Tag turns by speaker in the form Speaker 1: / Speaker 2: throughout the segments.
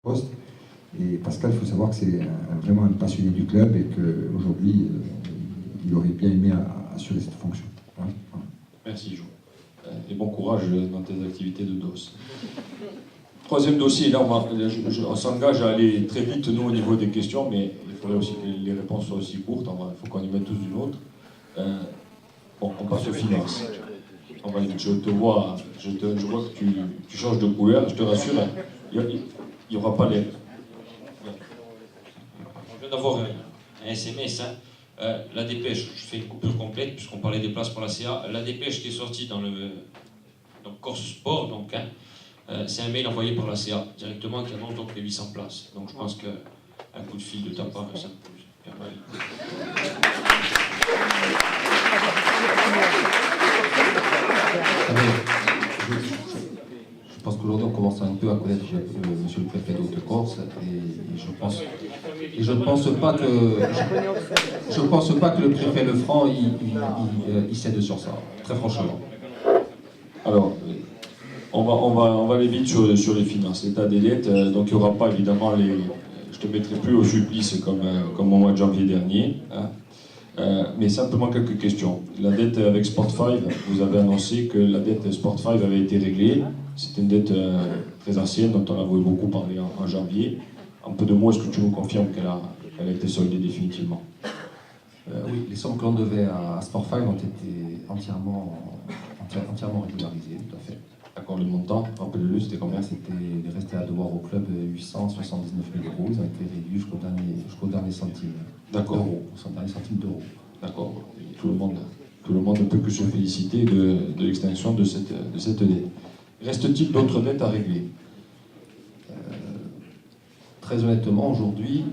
Speaker 1: poste. Et Pascal, il faut savoir que c'est vraiment un passionné du club et qu'aujourd'hui, il aurait bien aimé assurer cette fonction. Voilà.
Speaker 2: Merci, Jo. Et bon courage dans tes activités de DOS. Troisième dossier, là, on s'engage à aller très vite, nous, au niveau des questions, mais il faudrait aussi que les réponses soient aussi courtes. Il faut qu'on y mette tous une autre. Bon, on passe aux finances. Je te vois, je vois que tu changes de couleur, je te rassure, il n'y aura pas les...
Speaker 3: Je viens d'avoir un SMS. La dépêche, je fais une coupure complète puisqu'on parlait des places pour la CA. La dépêche qui est sortie dans le Corse Sport, donc, c'est un mail envoyé par la CA directement qui annonce donc les 800 places. Donc je pense qu'un coup de fil de ta part, ça peut permettre.
Speaker 4: Je pense qu'aujourd'hui on commence un peu à connaître monsieur le préfet d'Haute-Corse et je pense pas que le préfet Lefranc il cède sur ça, très franchement.
Speaker 2: Alors, on va aller vite sur les finances, l'état des dettes. Donc il n'y aura pas évidemment je te mettrai plus au supplice comme au mois de janvier dernier. Hein. Mais simplement quelques questions. La dette avec Sport5, vous avez annoncé que la dette Sport5 avait été réglée. C'est une dette très ancienne dont on a beaucoup parlé en janvier. En peu de mots, est-ce que tu nous confirmes qu'elle a été soldée définitivement?
Speaker 4: Oui, les sommes que l'on devait à Sport5 ont été entièrement régularisées, tout à fait.
Speaker 2: D'accord, le montant, rappelez-le, c'était combien?
Speaker 4: C'était resté à devoir au club 879 000 €. Ils ont été réduits jusqu'au dernier centime.
Speaker 2: D'accord.
Speaker 4: Au dernier centime d'euros.
Speaker 2: D'accord. Tout le monde ne peut que se féliciter de l'extinction de cette dette. Reste-t-il d'autres dettes à régler?
Speaker 4: Très honnêtement, aujourd'hui,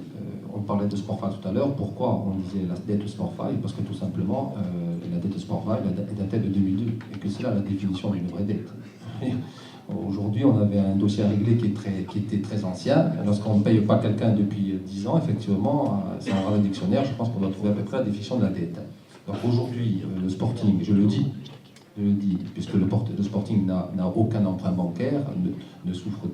Speaker 4: on parlait de Sport5 tout à l'heure. Pourquoi on disait la dette de Sport5? Parce que tout simplement, la dette de Sport5 est datée de 2002 et que c'est là la définition d'une vraie dette. Aujourd'hui, on avait un dossier à régler qui était très ancien. Lorsqu'on ne paye pas quelqu'un depuis 10 ans, effectivement, si on regarde le dictionnaire, je pense qu'on doit trouver à peu près la définition de la dette. Donc aujourd'hui, le Sporting, je le dis, puisque le Sporting n'a aucun emprunt bancaire, ne souffre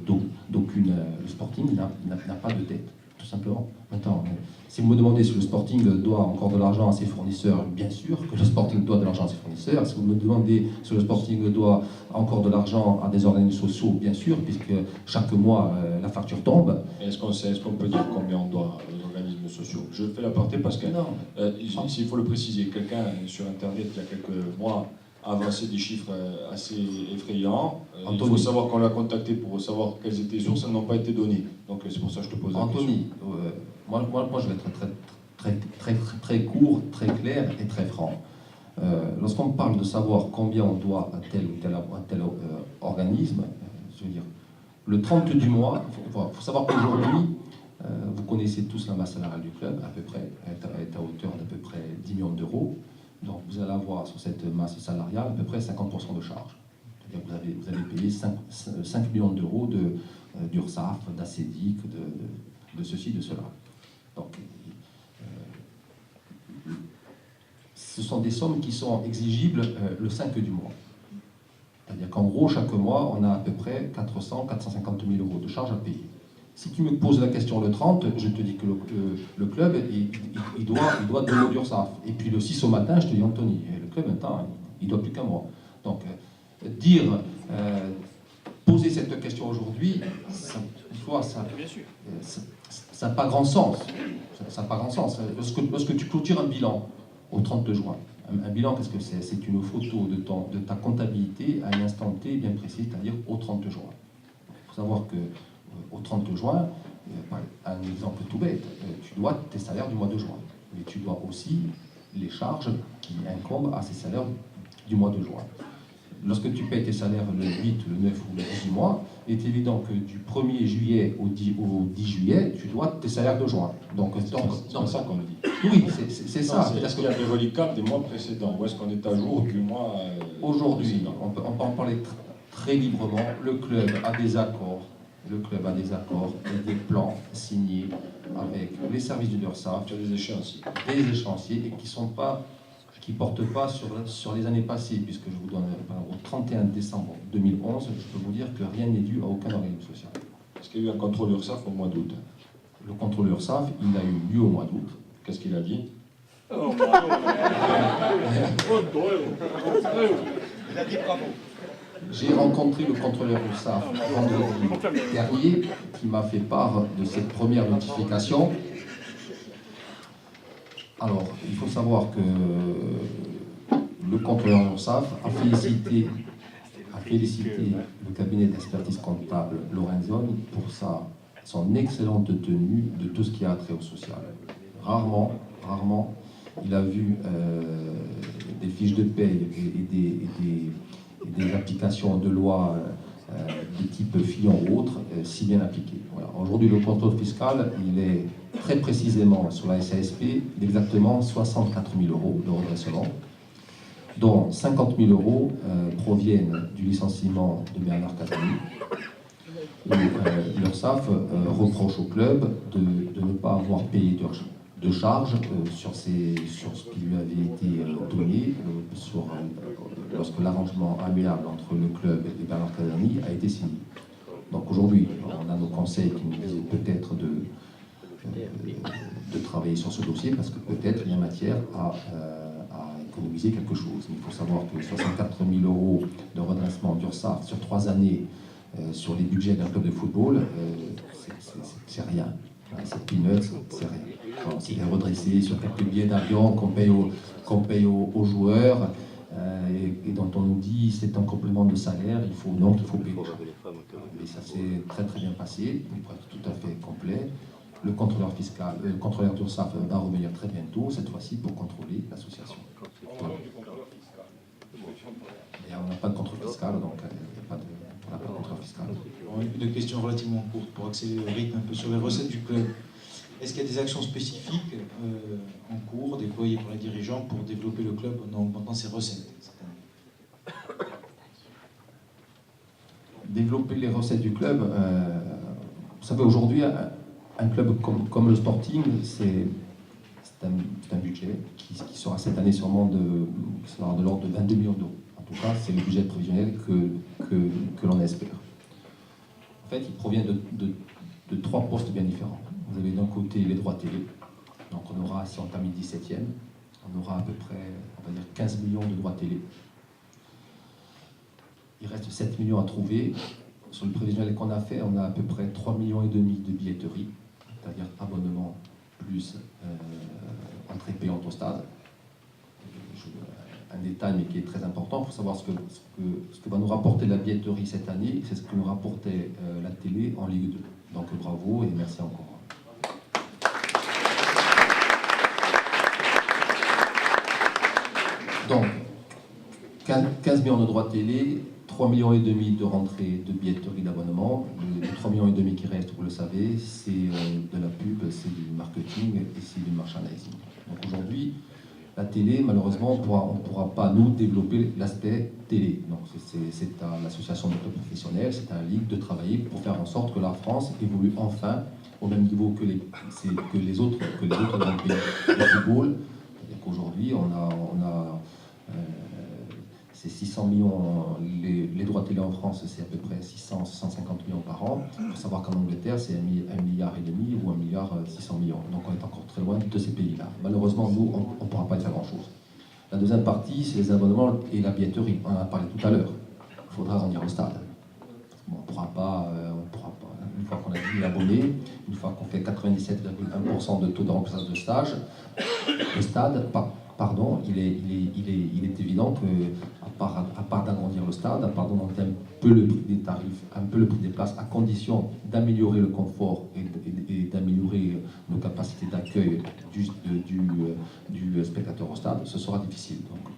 Speaker 4: d'aucune... Le Sporting n'a pas de dette, tout simplement. Maintenant, si vous me demandez si le Sporting doit encore de l'argent à ses fournisseurs, bien sûr que le Sporting doit de l'argent à ses fournisseurs. Si vous me demandez si le Sporting doit encore de l'argent à des organismes sociaux, bien sûr, puisque chaque mois, la facture tombe.
Speaker 2: Est-ce qu'on peut dire combien on doit aux organismes sociaux? Je fais l'aparté parce que, il faut le préciser, quelqu'un sur Internet, il y a quelques mois, a avancé des chiffres assez effrayants. Il faut savoir qu'on l'a contacté pour savoir quelles étaient les sources, elles n'ont pas été données. Donc c'est pour ça que je te pose la question.
Speaker 4: Anthony, moi je vais être très court, très clair et très franc. Lorsqu'on parle de savoir combien on doit à tel organisme, je veux dire, le 30 du mois, il faut savoir qu'aujourd'hui, vous connaissez tous la masse salariale du club, à peu près, elle est à hauteur d'à peu près 10 millions d'euros. Donc vous allez avoir sur cette masse salariale à peu près 50% de charges. C'est-à-dire que vous allez payer 5 millions d'euros d'URSSAF, d'ACEDIC, de ceci, de cela. Donc, ce sont des sommes qui sont exigibles le 5 du mois. C'est-à-dire qu'en gros, chaque mois, on a à peu près 450 000 € de charges à payer. Si tu me poses la question le 30, je te dis que le club, il doit de l'URSSAF. Et puis le 6 au matin, je te dis Anthony, le club, maintenant, il ne doit plus qu'un mois. Donc, poser cette question aujourd'hui, ça n'a pas grand sens. Ça n'a pas grand sens. Lorsque tu clôtures un bilan au 30 juin, un bilan, qu'est-ce que c'est? C'est une photo de ta comptabilité à un instant T bien précis, c'est-à-dire au 30 juin. Il faut savoir qu'au 30 juin, un exemple tout bête, tu dois tes salaires du mois de juin, mais tu dois aussi les charges qui incombent à ces salaires du mois de juin. Lorsque tu payes tes salaires le 8, le 9 ou le 10 mois, il est évident que du 1er juillet au 10 juillet, tu dois tes salaires de juin. Donc c'est
Speaker 2: ça qu'on me dit.
Speaker 4: Oui, c'est ça.
Speaker 2: Est-ce qu'il y a des reliquats des mois précédents? Ou est-ce qu'on est à jour du mois
Speaker 4: aujourd'hui, on peut en parler très librement. Le club a des accords. Et des plans signés avec les services du DURSSAF,
Speaker 2: des échéanciers
Speaker 4: et qui ne portent pas sur les années passées, puisque je vous donne au 31 décembre 2011, je peux vous dire que rien n'est dû à aucun organisme social.
Speaker 2: Est-ce qu'il y a eu un contrôle URSAF au mois d'août?
Speaker 4: Le contrôle URSAF, il a eu lieu au mois d'août.
Speaker 2: Qu'est-ce qu'il a dit?
Speaker 4: J'ai rencontré le contrôleur URSAF vendredi dernier qui m'a fait part de cette première notification. Alors, il faut savoir que le contrôleur URSAF a félicité le cabinet d'expertise comptable Lorenzoni pour son excellente tenue de tout ce qui a trait au social. Rarement, il a vu des fiches de paye et des applications de loi de type Fillon ou autre si bien appliquées. Voilà. Aujourd'hui, le contrôle fiscal, il est très précisément sur la SASP d'exactement 64 000 € de redressement, dont 50 000 € proviennent du licenciement de Bernard Casani. L'URSSAF reproche au club de ne pas avoir payé de charges sur ce qui lui avait été donné lorsque l'arrangement amiable entre le club et Bernard Casani a été signé. Donc aujourd'hui, on a nos conseils qui nous disent peut-être de travailler sur ce dossier parce que peut-être il y a matière à économiser quelque chose. Il faut savoir que 64 000 € de redressement d'URSSAF sur 3 années sur les budgets d'un club de football, c'est rien. C'est peanuts, c'est rien. C'est redressé sur quelques billets d'avion qu'on paye aux joueurs et dont on nous dit c'est un complément de salaire, il faut payer. Mais ça s'est très très bien passé, il faut être tout à fait complet. Le contrôleur d'URSSAF va revenir très bientôt, cette fois-ci pour contrôler l'association. Voilà. Et on n'a pas de contrôle fiscal, donc on n'a pas de contrôle fiscal.
Speaker 5: Une question relativement courte pour accélérer le rythme un peu sur les recettes du club. Est-ce qu'il y a des actions spécifiques en cours déployées par les dirigeants pour développer le club en augmentant ses recettes cette année?
Speaker 4: Développer les recettes du club, vous savez, aujourd'hui, un club comme le Sporting, c'est un budget qui sera cette année sûrement de l'ordre de 22 millions d'euros. En tout cas, c'est le budget prévisionnel que l'on espère. En fait, il provient de 3 postes bien différents. Vous avez d'un côté les droits télé, donc on aura, si on termine 17e, on aura à peu près, on va dire, 15 millions de droits télé. Il reste 7 millions à trouver. Sur le prévisionnel qu'on a fait, on a à peu près 3,5 millions de billetterie, c'est-à-dire abonnement plus entrée payante au stade. Un détail mais qui est très important pour savoir ce que va nous rapporter la billetterie cette année, c'est ce que nous rapportait la télé en Ligue 2. Donc bravo et merci encore. Donc 15 millions de droits télé, 3,5 millions de rentrées de billetterie d'abonnement. Les 3,5 millions qui restent, vous le savez, c'est de la pub, c'est du marketing et c'est du merchandising. Donc aujourd'hui, la télé, malheureusement, on ne pourra pas nous développer l'aspect télé. Donc c'est à l'association de clubs professionnels, c'est à la Ligue de travailler pour faire en sorte que la France évolue enfin au même niveau que les autres grands pays de football. C'est-à-dire qu'aujourd'hui, on a c'est 600 millions, les droits télé en France, c'est à peu près 650 millions par an. Il faut savoir qu'en Angleterre, c'est 1,5 milliard ou 1,6 milliard. Donc on est encore très loin de ces pays-là. Malheureusement, nous, on ne pourra pas y faire grand-chose. La deuxième partie, c'est les abonnements et la billetterie. On en a parlé tout à l'heure. Il faudra agrandir le stade. Bon, on ne pourra pas, une fois qu'on a 10 000 abonnés, une fois qu'on fait 97,1% de taux de remplissage de stage, le stade, il est évident qu'à part d'agrandir le stade, à part d'augmenter un peu le prix des tarifs, un peu le prix des places, à condition d'améliorer le confort et d'améliorer nos capacités d'accueil du spectateur au stade, ce sera difficile. Donc,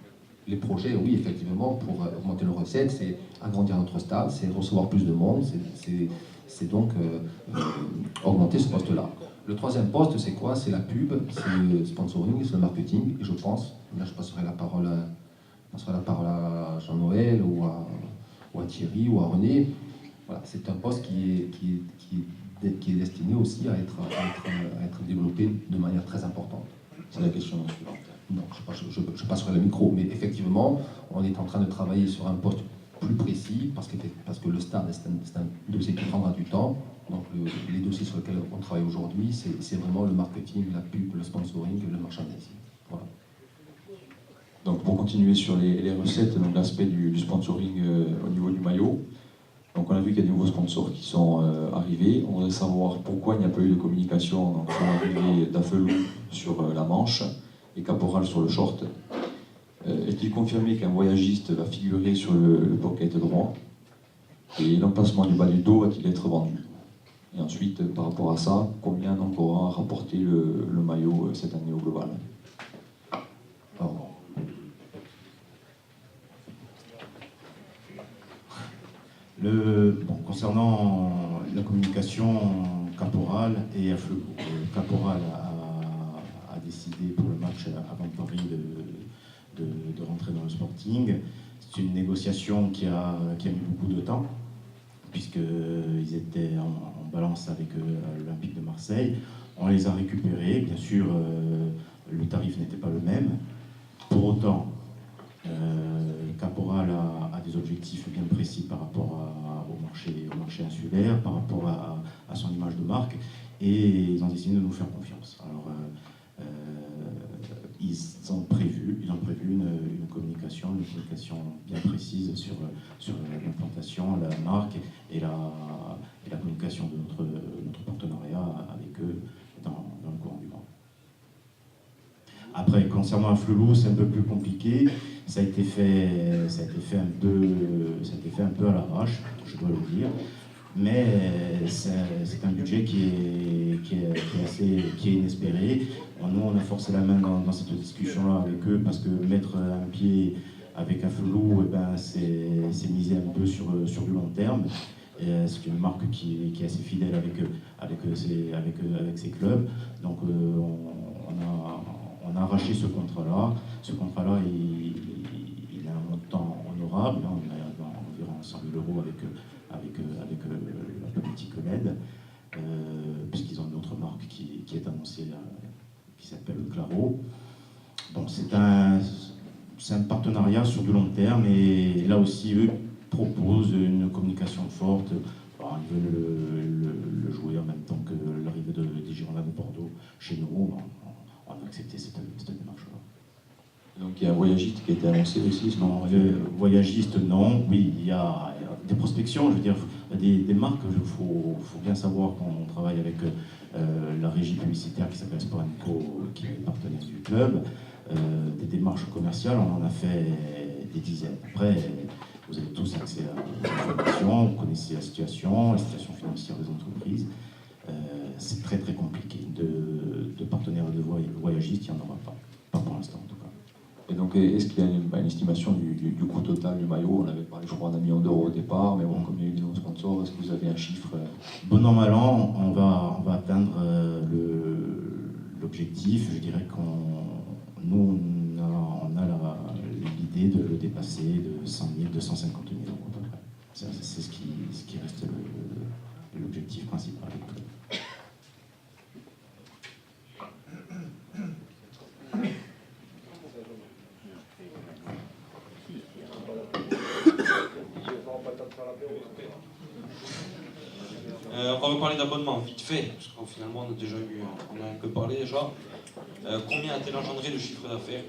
Speaker 4: les projets, oui, effectivement, pour augmenter nos recettes, c'est agrandir notre stade, c'est recevoir plus de monde, c'est donc augmenter ce poste-là. Le troisième poste, c'est quoi? C'est la pub, c'est le sponsoring, c'est le marketing. Et je pense, là je passerai la parole à Jean-Noël ou à Thierry ou à René. Voilà, c'est un poste qui est destiné aussi à être développé de manière très importante. C'est la question suivante. Non, je passerai le micro, mais effectivement, on est en train de travailler sur un poste plus précis parce que le stade, c'est un dossier qui prendra du temps. Donc les dossiers sur lesquels on travaille aujourd'hui, c'est vraiment le marketing, la pub, le sponsoring, le merchandising. Voilà.
Speaker 6: Donc pour continuer sur les recettes, donc l'aspect du sponsoring au niveau du maillot. Donc on a vu qu'il y a de nouveaux sponsors qui sont arrivés. On voudrait savoir pourquoi il n'y a pas eu de communication donc, sur l'arrivée d'Affelou sur la manche et Caporal sur le short. Est-il confirmé qu'un voyagiste va figurer sur le pocket droit? Et l'emplacement du bas du dos va-t-il être vendu? Et ensuite, par rapport à ça, combien donc aura rapporté le maillot cette année au global?
Speaker 4: Alors,
Speaker 7: concernant la communication Caporal et Afflelou, Caporal a décidé pour le match avant Paris de rentrer dans le Sporting. C'est une négociation qui a mis beaucoup de temps, puisqu'ils étaient en balance avec l'Olympique de Marseille. On les a récupérés, bien sûr, le tarif n'était pas le même. Pour autant, Caporal a des objectifs bien précis par rapport au marché insulaire, par rapport à son image de marque, et ils ont décidé de nous faire confiance. Alors, ils ont prévu une communication bien précise sur l'implantation, la marque et la communication de notre partenariat avec eux dans le courant du mois. Après, concernant Afflelou, c'est un peu plus compliqué. Ça a été fait un peu à l'arrache, je dois le dire. Mais c'est un budget qui est inespéré. Nous, on a forcé la main dans cette discussion-là avec eux, parce que mettre un pied avec Afflelou, c'est miser un peu sur du long terme. C'est une marque qui est assez fidèle avec ses clubs. Donc on a arraché ce contrat-là. Ce contrat-là, il a un montant honorable. On a environ 100 000 € avec la politique LED, puisqu'ils ont une autre marque qui est annoncée, qui s'appelle Claro. Donc c'est un partenariat sur du long terme, et là aussi eux proposent une communication forte. Alors, ils veulent le jouer en même temps que l'arrivée des Girondins de Bordeaux chez nous. On a accepté cette démarche-là.
Speaker 6: Donc il y a un voyagiste qui a été annoncé aussi?
Speaker 7: Non, voyagiste, non. Oui, il y a des prospections, je veux dire, des marques. Il faut bien savoir qu'on travaille avec la régie publicitaire qui s'appelle Sport & Co, qui est partenaire du club. Des démarches commerciales, on en a fait des dizaines. Après, vous avez tous accès aux informations, vous connaissez la situation financière des entreprises. C'est très très compliqué. De partenaires de voyagistes, il n'y en aura pas pour l'instant en tout cas.
Speaker 6: Et donc, est-ce qu'il y a une estimation du coût total du maillot? On avait parlé, je crois, d'1 million d'euros au départ, mais bon, comme il y a eu des nouveaux sponsors, est-ce que vous avez un chiffre?
Speaker 7: Bon an, mal an, on va atteindre l'objectif. Je dirais nous, on a l'idée de le dépasser de 100 000, 250 000 € à peu près. C'est ce qui reste l'objectif principal.
Speaker 3: On va reparler d'abonnement vite fait, parce qu'on finalement on a un peu parlé déjà. Combien a-t-elle engendré de chiffre d'affaires?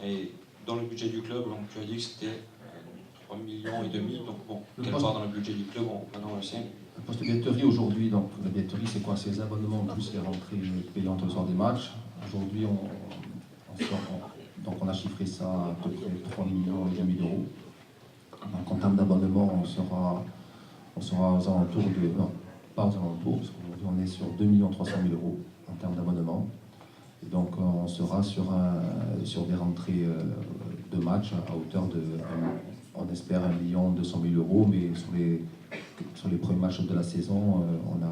Speaker 3: Et dans le budget du club, donc tu as dit que c'était 3,5 millions, donc bon, quelle part dans le budget du club, maintenant on le sait.
Speaker 4: Le poste de billetterie aujourd'hui, donc la billetterie c'est quoi? C'est les abonnements plus les rentrées payantes le soir des matchs. Aujourd'hui on a chiffré ça à peu près 3,5 millions d'euros. Donc en termes d'abonnements, on sera aux alentours de... Non, pas aux alentours, parce qu'aujourd'hui on est sur 2 300 000 € en termes d'abonnements. Et donc on sera sur des rentrées de matchs à hauteur de, on espère, 1 200 000 €, mais sur les premiers matchs de la saison, on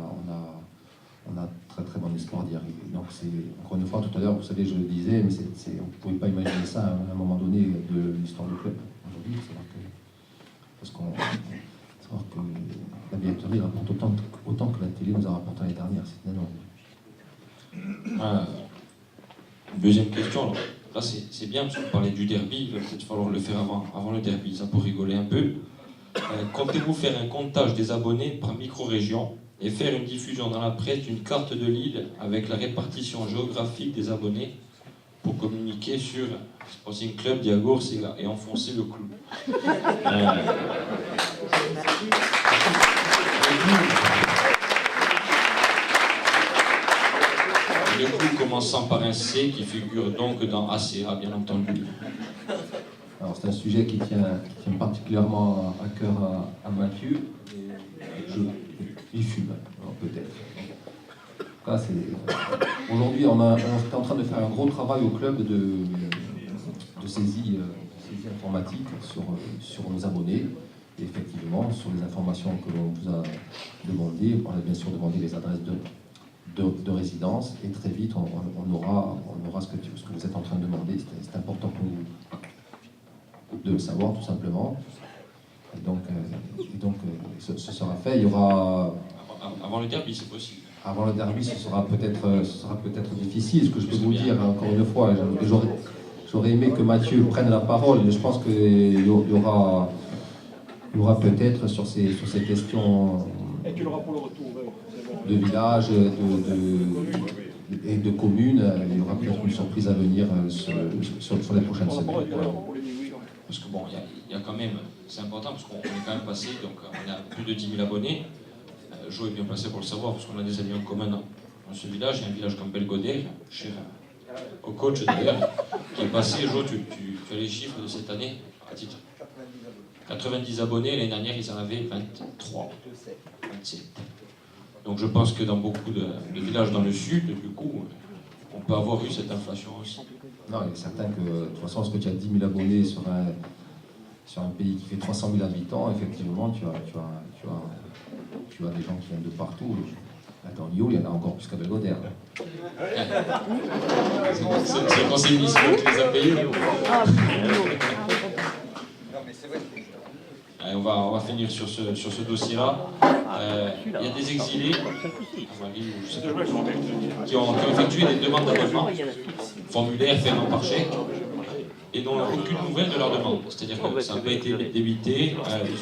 Speaker 4: a très très bon espoir d'y arriver. Donc c'est, encore une fois, tout à l'heure, vous savez, je le disais, mais on ne pouvait pas imaginer ça à un moment donné de l'histoire du club. Aujourd'hui, parce qu'on savoir que la billetterie rapporte autant que la télé nous a rapporté l'année dernière, c'est énorme.
Speaker 3: Deuxième question, alors, là c'est bien parce qu'on parlait du derby, il va peut-être falloir le faire avant le derby, ça pour rigoler un peu. comptez-vous faire un comptage des abonnés par micro-région et faire une diffusion dans la presse d'une carte de l'île avec la répartition géographique des abonnés pour communiquer sur Sporting Club d'Iagours et enfoncer le clou. Le clou commençant par un C qui figure donc dans ACA, bien entendu.
Speaker 4: Alors c'est un sujet qui tient particulièrement à cœur à Mathieu. Il fume, peut-être. Aujourd'hui, on est en train de faire un gros travail au club de saisie informatique sur nos abonnés. Et effectivement, sur les informations que l'on vous a demandées, on a bien sûr demandé les adresses de résidence. Et très vite, on aura ce que vous êtes en train de demander. C'est important pour nous de le savoir, tout simplement. Et donc, ce sera fait. Il y aura...
Speaker 3: Avant le derby, c'est possible.
Speaker 4: Avant le derby, ce sera peut-être difficile. Ce que je peux vous dire, encore une fois, j'aurais aimé que Mathieu prenne la parole, mais je pense qu'il y aura peut-être sur ces questions de village et de communes, il y aura peut-être une surprise à venir sur les prochaines semaines. Voilà.
Speaker 3: Parce que bon, il y a quand même, c'est important parce qu'on est quand même passé, donc on a plus de 10 000 abonnés. Jo est bien placé pour le savoir parce qu'on a des amis en commun dans ce village. Il y a un village comme Belgodère, cher au coach d'ailleurs, qui est passé. Jo, tu fais les chiffres de cette année à titre. 90 abonnés, l'année dernière ils en avaient 23, 27. Donc je pense que dans beaucoup de villages dans le sud, du coup, on peut avoir eu cette inflation aussi.
Speaker 4: Non, il est certain que de toute façon, lorsque tu as 10 000 abonnés sur un pays qui fait 300 000 habitants, effectivement, tu as des gens qui viennent de partout. Attends, Lyon, il y en a encore plus qu'à Belgodère.
Speaker 3: C'est le conseil municipal qui les a payés. On va finir sur ce dossier-là. Il y a des exilés qui ont effectué des demandes d'abonnement, formulaires faits par chèque, et n'ont aucune nouvelle de leur demande. C'est-à-dire que ça n'a pas été débité, ils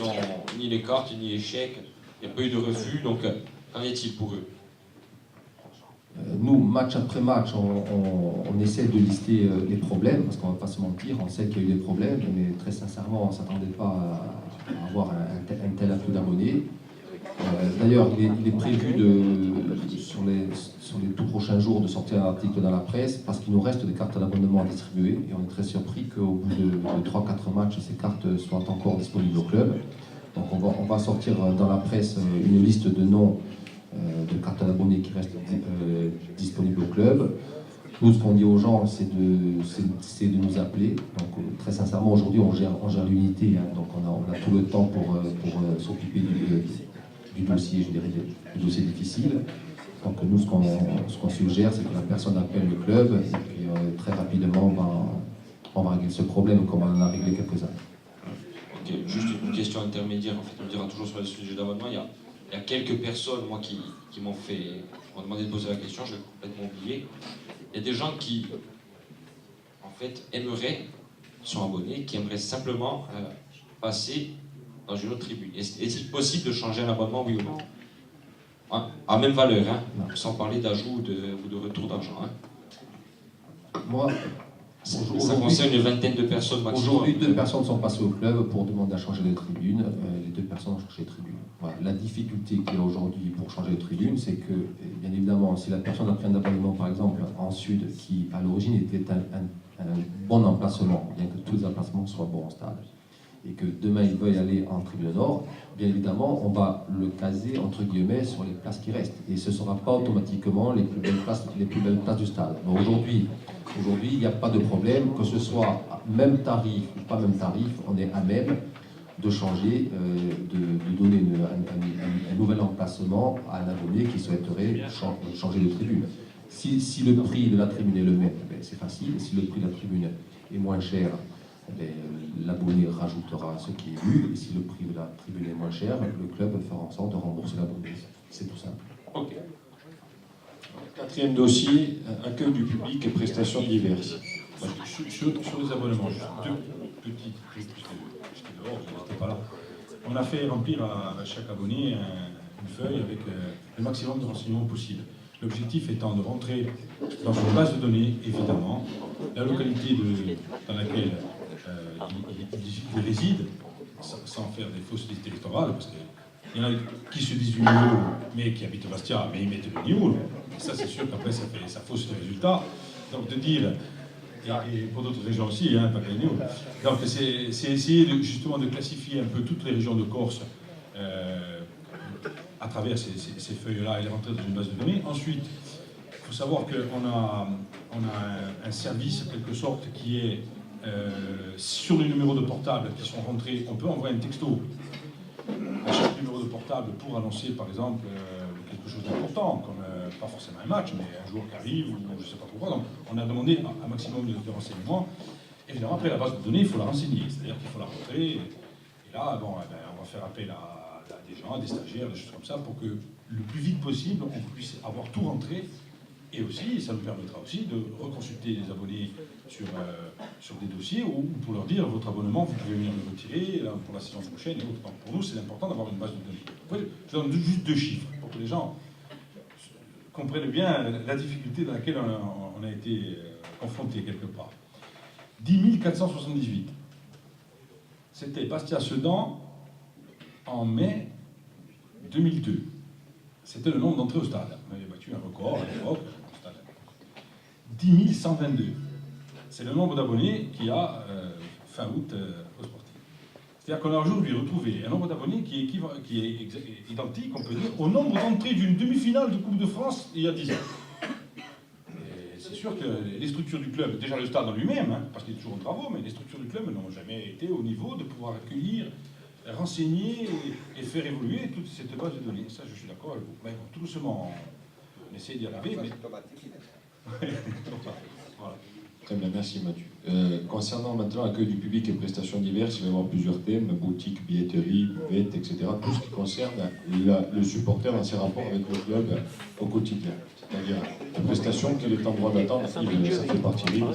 Speaker 3: n'ont ni les cartes, ni les chèques, il n'y a pas eu de refus, donc qu'en est-il pour eux?
Speaker 4: Nous, match après match, on essaie de lister les problèmes, parce qu'on ne va pas se mentir, on sait qu'il y a eu des problèmes, mais très sincèrement, on ne s'attendait pas à avoir un tel afflux d'abonnés. D'ailleurs, il est prévu sur les tout prochains jours de sortir un article dans la presse, parce qu'il nous reste des cartes d'abonnement à distribuer, et on est très surpris qu'au bout de 3-4 matchs, ces cartes soient encore disponibles au club. Donc on va sortir dans la presse une liste de noms de cartes d'abonnés qui restent disponibles au club. Nous, ce qu'on dit aux gens, c'est de nous appeler. Donc, très sincèrement, aujourd'hui, on gère l'unité, hein, donc on a tout le temps pour s'occuper du dossier, je dirais, du dossier difficile. Donc, nous, ce qu'on suggère, c'est que la personne appelle le club, et puis très rapidement, on va régler ce problème, comme on en a réglé quelques-uns.
Speaker 3: Ok, juste une question intermédiaire, en fait, on dira toujours sur le sujet d'abonnement. Il y a quelques personnes, moi, qui m'ont demandé de poser la question, je l'ai complètement oublié. Il y a des gens qui, en fait, sont abonnés, qui aimeraient simplement passer dans une autre tribune. Est-il possible de changer un abonnement, oui ou non? Hein? À même valeur, hein? Sans parler d'ajout ou de retour d'argent. Hein?
Speaker 4: Moi,
Speaker 3: ça concerne une vingtaine de personnes maximum.
Speaker 4: Aujourd'hui, 2 personnes sont passées au club pour demander à changer de tribune. Les 2 personnes ont changé de tribune. Voilà. La difficulté qu'il y a aujourd'hui pour changer de tribune, c'est que, bien évidemment, si la personne a pris un abonnement, par exemple, en sud, qui à l'origine était un bon emplacement, bien que tous les emplacements soient bons en stade, et que demain il veuille aller en tribune nord, bien évidemment, on va le caser, entre guillemets, sur les places qui restent. Et ce ne sera pas automatiquement les plus belles places du stade. Donc aujourd'hui, il n'y a pas de problème, que ce soit même tarif ou pas même tarif, on est à même de changer, de donner un nouvel emplacement à un abonné qui souhaiterait changer de tribune. Si le prix de la tribune est le même, c'est facile. Si le prix de la tribune est moins cher, l'abonné rajoutera ce qui est vu. Et si le prix de la tribune est moins cher, le club fera en sorte de rembourser l'abonné. C'est tout simple.
Speaker 2: Ok. 4e dossier, accueil du public et prestations diverses. Sur les abonnements, juste 2 petites, j'étais dehors, je n'étais pas là.
Speaker 8: on a fait remplir à chaque abonné une feuille avec le maximum de renseignements possible. L'objectif étant de rentrer dans une base de données, évidemment, la localité dans laquelle il réside, sans faire des fausses listes électorales, parce qu'il y en a qui se disent du Nioul, mais qui habitent Bastia, mais ils mettent le Nioul. Et ça, c'est sûr qu'après, ça fausse les résultats. Donc de dire, et pour d'autres régions aussi, hein, pas que les Nioul. Donc c'est essayer justement de classifier un peu toutes les régions de Corse à travers ces feuilles-là et les rentrer dans une base de données. Ensuite, il faut savoir qu'on a un service, en quelque sorte, qui est sur les numéros de portable qui sont rentrés. On peut envoyer un texto à chaque numéro de portable pour annoncer, par exemple, quelque chose d'important, comme pas forcément un match, mais un joueur qui arrive, ou je ne sais pas trop quoi. Donc, on a demandé un maximum de renseignements. Évidemment, après, la base de données, il faut la renseigner, c'est-à-dire qu'il faut la rentrer. Et là, bon, on va faire appel à des gens, à des stagiaires, des choses comme ça, pour que le plus vite possible, on puisse avoir tout rentré. Et aussi, ça nous permettra aussi de reconsulter les abonnés sur des dossiers ou pour leur dire votre abonnement, vous pouvez venir le retirer là, pour la saison prochaine et autres. Donc pour nous, c'est important d'avoir une base de données. Après, je donne juste 2 chiffres pour que les gens comprennent bien la difficulté dans laquelle on a été confronté quelque part. 10 478. C'était Bastia-Sedan en mai 2002. C'était le nombre d'entrées au stade. On avait battu un record à l'époque. 10 122. C'est le nombre d'abonnés qu'il y a fin août au Sporting. C'est-à-dire qu'on a aujourd'hui retrouvé un nombre d'abonnés qui est identique, on peut dire, au nombre d'entrées d'une demi-finale de Coupe de France il y a 10 ans. Et c'est sûr que les structures du club, déjà le stade en lui-même, hein, parce qu'il est toujours en travaux, mais les structures du club n'ont jamais été au niveau de pouvoir accueillir, renseigner et faire évoluer toute cette base de données. Ça, je suis d'accord avec vous. Mais bon, tout doucement, on essaie d'y arriver, mais... Voilà.
Speaker 2: Très bien, merci Mathieu. Concernant maintenant l'accueil du public et prestations diverses, il va y avoir plusieurs thèmes, boutique, billetterie, buvette, etc. Tout ce qui concerne le supporter dans ses rapports avec le club au quotidien. C'est-à-dire la prestation qu'il est en droit d'attendre, ça fait partie libre.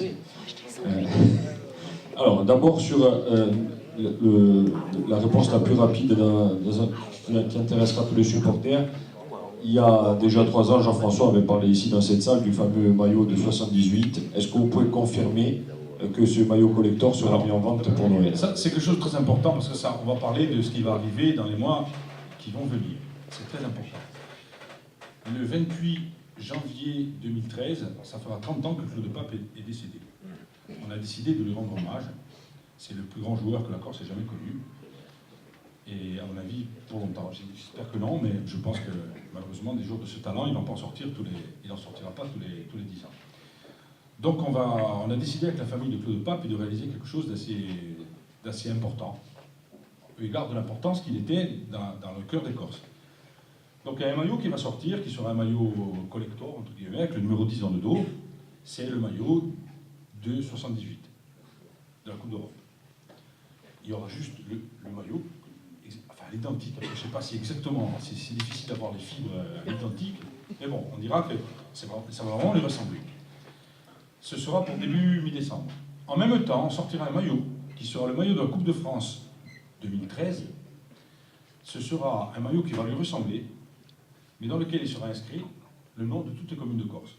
Speaker 2: Alors, d'abord sur la réponse la plus rapide qui intéressera tous les supporters. Il y a déjà 3 ans, Jean-François avait parlé ici dans cette salle du fameux maillot de 78. Est-ce que vous pouvez confirmer que ce maillot collector sera mis en vente pour Noël?
Speaker 8: Ça, c'est quelque chose de très important parce que ça, on va parler de ce qui va arriver dans les mois qui vont venir. C'est très important. Le 28 janvier 2013, ça fera 30 ans que Claude Pape est décédé. On a décidé de lui rendre hommage. C'est le plus grand joueur que la Corse ait jamais connu. Et à mon avis, pour longtemps. J'espère que non, mais je pense que malheureusement, des joueurs de ce talent, il n'en sortira pas tous les 10 ans. Donc on a décidé avec la famille de Claude Pape de réaliser quelque chose d'assez important, au égard de l'importance qu'il était dans le cœur des Corses. Donc il y a un maillot qui va sortir, qui sera un maillot collector, entre guillemets, avec le numéro 10 dans le dos. C'est le maillot de 78, de la Coupe d'Europe. Il y aura juste le maillot, enfin l'identique. Je ne sais pas si exactement, c'est difficile d'avoir les fibres identiques, mais bon, on dira que ça va vraiment lui ressembler. Ce sera pour début mi-décembre. En même temps, on sortira un maillot, qui sera le maillot de la Coupe de France 2013. Ce sera un maillot qui va lui ressembler, mais dans lequel il sera inscrit le nom de toutes les communes de Corse.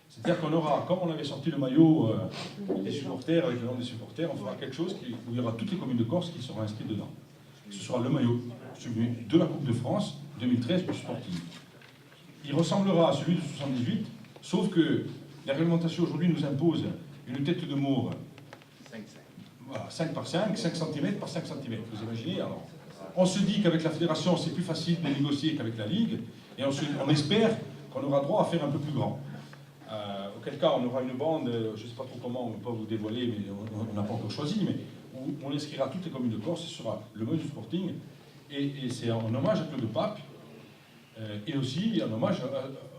Speaker 8: C'est-à-dire qu'on aura, comme on avait sorti le maillot des supporters, avec le nom des supporters, on fera quelque chose où il y aura toutes les communes de Corse qui seront inscrites dedans. Ce sera le maillot de la Coupe de France 2013 du Sporting. Il ressemblera à celui de 78, sauf que la réglementation aujourd'hui nous impose une tête de mort 5 par 5, 5 cm par 5 cm. Vous imaginez alors, on se dit qu'avec la fédération, c'est plus facile de négocier qu'avec la Ligue, et on espère qu'on aura droit à faire un peu plus grand. Auquel cas, on aura une bande, je ne sais pas trop comment, on ne peut pas vous dévoiler, mais on n'a pas encore choisi, mais où on inscrira toutes les communes de Corse, ce sera le maillot du Sporting, et c'est en hommage à Claude Pape, et aussi en hommage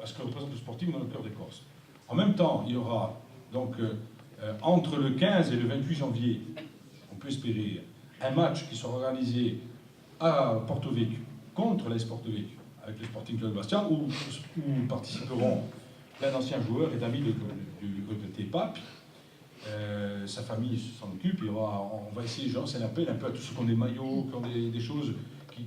Speaker 8: à ce que représente le Sporting dans le cœur des Corses. En même temps, il y aura donc entre le 15 et le 28 janvier, on peut espérer, un match qui sera organisé à Porto Vecchio contre l'AS Porto Vecchio, avec le Sporting Club Bastia, où participeront plein d'anciens joueurs et d'amis du regretté Pape. sa famille s'en occupe, et on va essayer, genre, c'est un appel un peu à tous ceux qui ont des maillots, qui ont des choses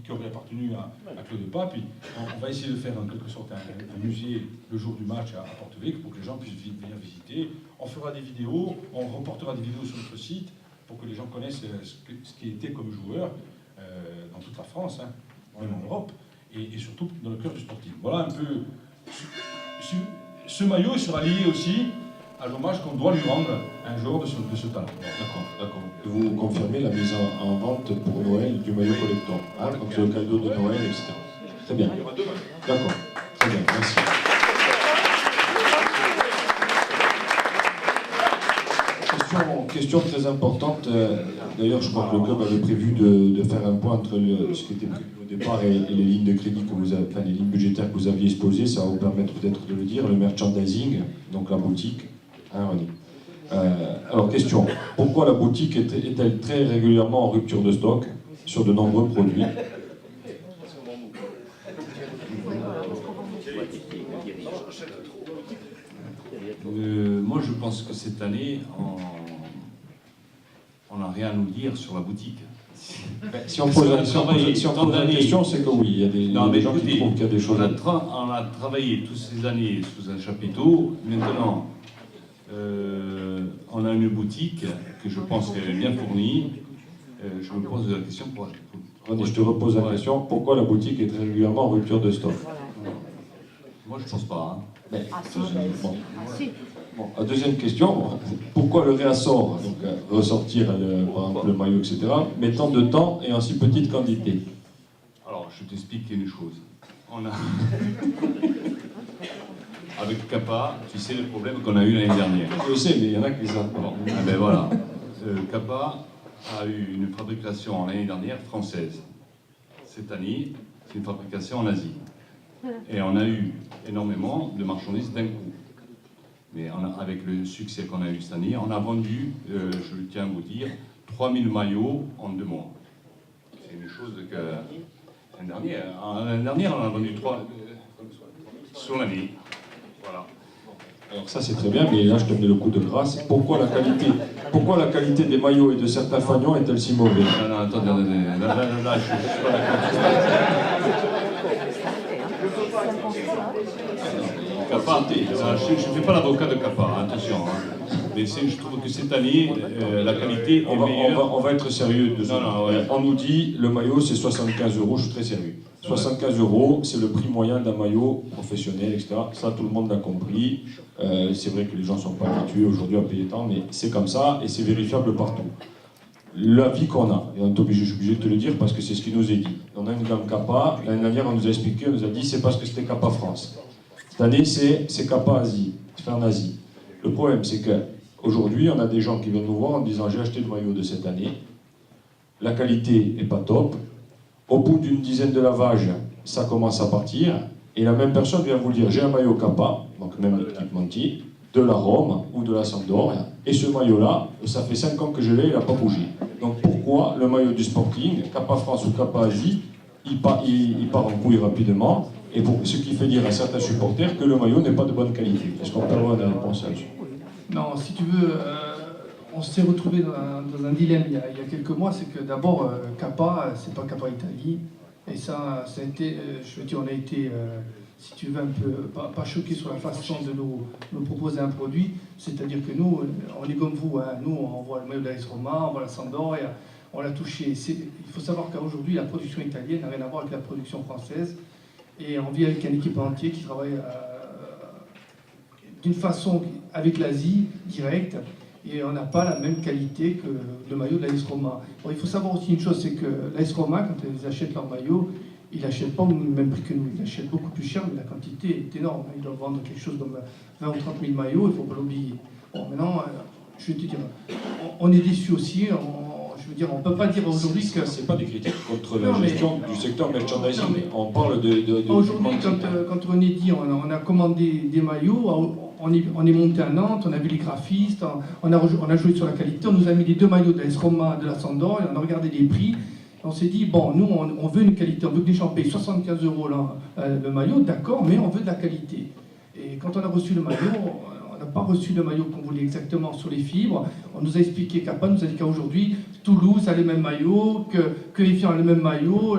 Speaker 8: qui auraient appartenu à Claude Pape. Puis on va essayer de faire en quelque sorte un musée le jour du match à Porto-Vecchio pour que les gens puissent venir visiter. On fera des vidéos, on reportera des vidéos sur notre site pour que les gens connaissent ce qui était comme joueur dans toute la France, hein, même en Europe, et surtout dans le cœur du sportif. Voilà un peu. Ce maillot il sera lié aussi à l'hommage qu'on doit lui rendre un jour de ce talent.
Speaker 2: D'accord. Vous confirmez la mise en vente pour Noël du maillot collector, hein, donc le cadeau de Noël, etc. Très bien. D'accord. Très bien, merci. Question très importante. D'ailleurs, je crois que le club avait prévu de faire un point entre ce qui était prévu au départ et les lignes de crédit que vous avez, enfin les lignes budgétaires que vous aviez exposées. Ça va vous permettre peut-être de le dire. Le merchandising, donc la boutique. Hein, René. Alors, question. Pourquoi la boutique est-elle très régulièrement en rupture de stock sur de nombreux produits?
Speaker 9: Moi, je pense que cette année, on n'a rien à nous dire sur la boutique.
Speaker 2: Si on pose la question, c'est que oui, il y a des gens qui trouvent qu'il y a des choses.
Speaker 9: On a travaillé toutes ces années sous un chapiteau. Maintenant, on a une boutique que je pense qu'elle est bien fournie. Je me pose la question pour...
Speaker 2: René, je te repose la question. Pourquoi la boutique est très régulièrement en rupture de stock?
Speaker 9: Moi, je ne pense pas. Hein.
Speaker 2: Bon, la deuxième question, pourquoi le réassort, donc ressortir par exemple le maillot, etc., mais tant de temps et en si petite quantité?
Speaker 9: Alors, je t'explique une chose. On a... Avec Kappa, tu sais le problème qu'on a eu l'année dernière.
Speaker 2: Je sais, mais il y en a qui savent.
Speaker 9: Bon, ah ben voilà. Kappa a eu une fabrication l'année dernière française. Cette année, c'est une fabrication en Asie. Et on a eu énormément de marchandises d'un coup. Mais avec le succès qu'on a eu cette année, on a vendu, je tiens à vous dire, 3000 maillots en 2 mois. C'est une chose que... L'année dernière, on a vendu 3 sur l'année. Voilà.
Speaker 2: Alors ça c'est très bien, mais là je te mets le coup de grâce. Pourquoi la qualité des maillots et de certains fagnons est-elle si mauvaise?
Speaker 9: Non, attendez, là, je suis pas d'accord. Kappa, je ne fais pas l'avocat de Kappa, attention. Hein. Mais je trouve que cette année, la qualité est meilleure.
Speaker 2: On va être sérieux. On nous dit le maillot c'est 75 €, je suis très sérieux. 75 €, c'est le prix moyen d'un maillot professionnel, etc. Ça, tout le monde l'a compris. C'est vrai que les gens ne sont pas habitués aujourd'hui à payer tant, mais c'est comme ça et c'est vérifiable partout. L'avis qu'on a, et je suis obligé de te le dire parce que c'est ce qui nous est dit. On a une gamme Kappa, l'année dernière on nous a expliqué, on nous a dit c'est parce que c'était Kappa France. Cette année c'est Kappa Asie, c'est en Asie. Le problème c'est qu'aujourd'hui on a des gens qui viennent nous voir en disant j'ai acheté le maillot de cette année, la qualité n'est pas top, au bout d'une dizaine de lavages ça commence à partir, et la même personne vient vous dire j'ai un maillot Kappa, donc même l'équipe Monti, de la Rome ou de la Sampdoria, et ce maillot-là, ça fait 5 ans que je l'ai, il n'a pas bougé. Donc pourquoi le maillot du Sporting, Kappa France ou Kappa Asie, il part en couille rapidement, et ce qui fait dire à certains supporters que le maillot n'est pas de bonne qualité? Est-ce qu'on peut avoir une réponse là-dessus?
Speaker 10: Non, si tu veux, on s'est retrouvé dans un dilemme il y a quelques mois, c'est que d'abord, Kappa, c'est pas Kappa Italie, et ça a été, je veux dire, on a été... si tu veux, un peu, pas choqué sur la façon de nous proposer un produit. C'est-à-dire que nous, on est comme vous, hein, nous on voit le maillot de l'AS Roma, on voit la Sampdoria, on l'a touché. Il faut savoir qu'aujourd'hui, la production italienne n'a rien à voir avec la production française. Et on vit avec une équipe entière qui travaille d'une façon avec l'Asie, directe, et on n'a pas la même qualité que le maillot de l'AS Roma. Bon, il faut savoir aussi une chose, c'est que l'AS Roma, quand ils achètent leur maillot, ils n'achètent pas au même prix que nous, ils achètent beaucoup plus cher, mais la quantité est énorme. Ils doivent vendre quelque chose comme 20 ou 30 000 maillots, il ne faut pas l'oublier. Bon, maintenant, je vais te dire, on est déçus aussi. Je veux dire, on ne peut pas dire aujourd'hui que...
Speaker 2: C'est pas des critiques contre la gestion du secteur merchandising. On parle de
Speaker 10: aujourd'hui, quand René dit on a commandé des maillots, on est monté à Nantes, on a vu les graphistes, on a joué sur la qualité, on nous a mis les 2 maillots de l'AS Roma, de la Sampdoria, on a regardé les prix. On s'est dit, bon, nous, on veut une qualité, on veut que les gens payent 75 € le maillot, d'accord, mais on veut de la qualité. Et quand on a reçu le maillot, On n'a pas reçu le maillot qu'on voulait exactement sur les fibres. On nous a expliqué Kappa nous a dit qu'aujourd'hui, Toulouse a les mêmes maillots, que Evian a les mêmes maillots.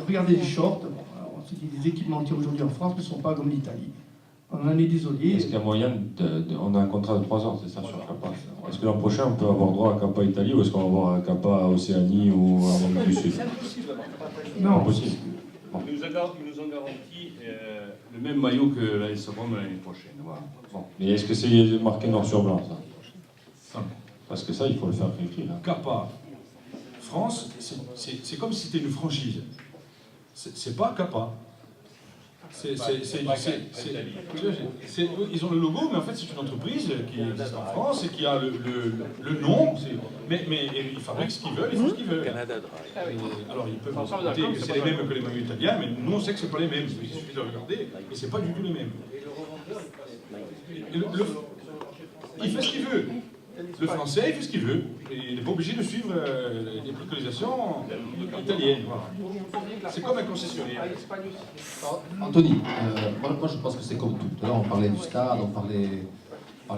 Speaker 10: Regardez les shorts. Bon, on se dit les équipementiers aujourd'hui en France ne sont pas comme l'Italie. On en est désolé.
Speaker 2: Est-ce qu'il y a moyen on a un contrat de 3 ans, c'est ça, sur Kappa. Est-ce que l'an prochain, on peut avoir droit à Kappa Italie ou est-ce qu'on va avoir un Kappa Océanie ou en Amérique du Sud?
Speaker 10: Non,
Speaker 2: possible.
Speaker 9: Bon. Ils nous ont garanti le même maillot que l'AS Rome l'année prochaine. Voilà.
Speaker 2: Bon. Mais est-ce que c'est marqué noir sur blanc, ça? Parce que ça, il faut le faire écrire.
Speaker 8: Kappa France, c'est comme si c'était une franchise. C'est pas Kappa. Ils ont le logo, mais en fait c'est une entreprise qui existe en France et qui a le nom. Mais ils fabriquent ce qu'ils veulent, ils font ce qu'ils veulent. Alors ils peuvent nous raconter que c'est les mêmes que les maillots italiens, mais nous on sait que c'est pas les mêmes. Il suffit de regarder, et c'est pas du tout les mêmes. Il fait ce qu'il veut. Le français, il fait ce qu'il veut. Il n'est pas obligé de suivre les préconisations italiennes. Voilà. C'est comme un concessionnaire.
Speaker 4: Anthony, moi je pense que c'est comme tout. Tout à l'heure on parlait du stade, on parlait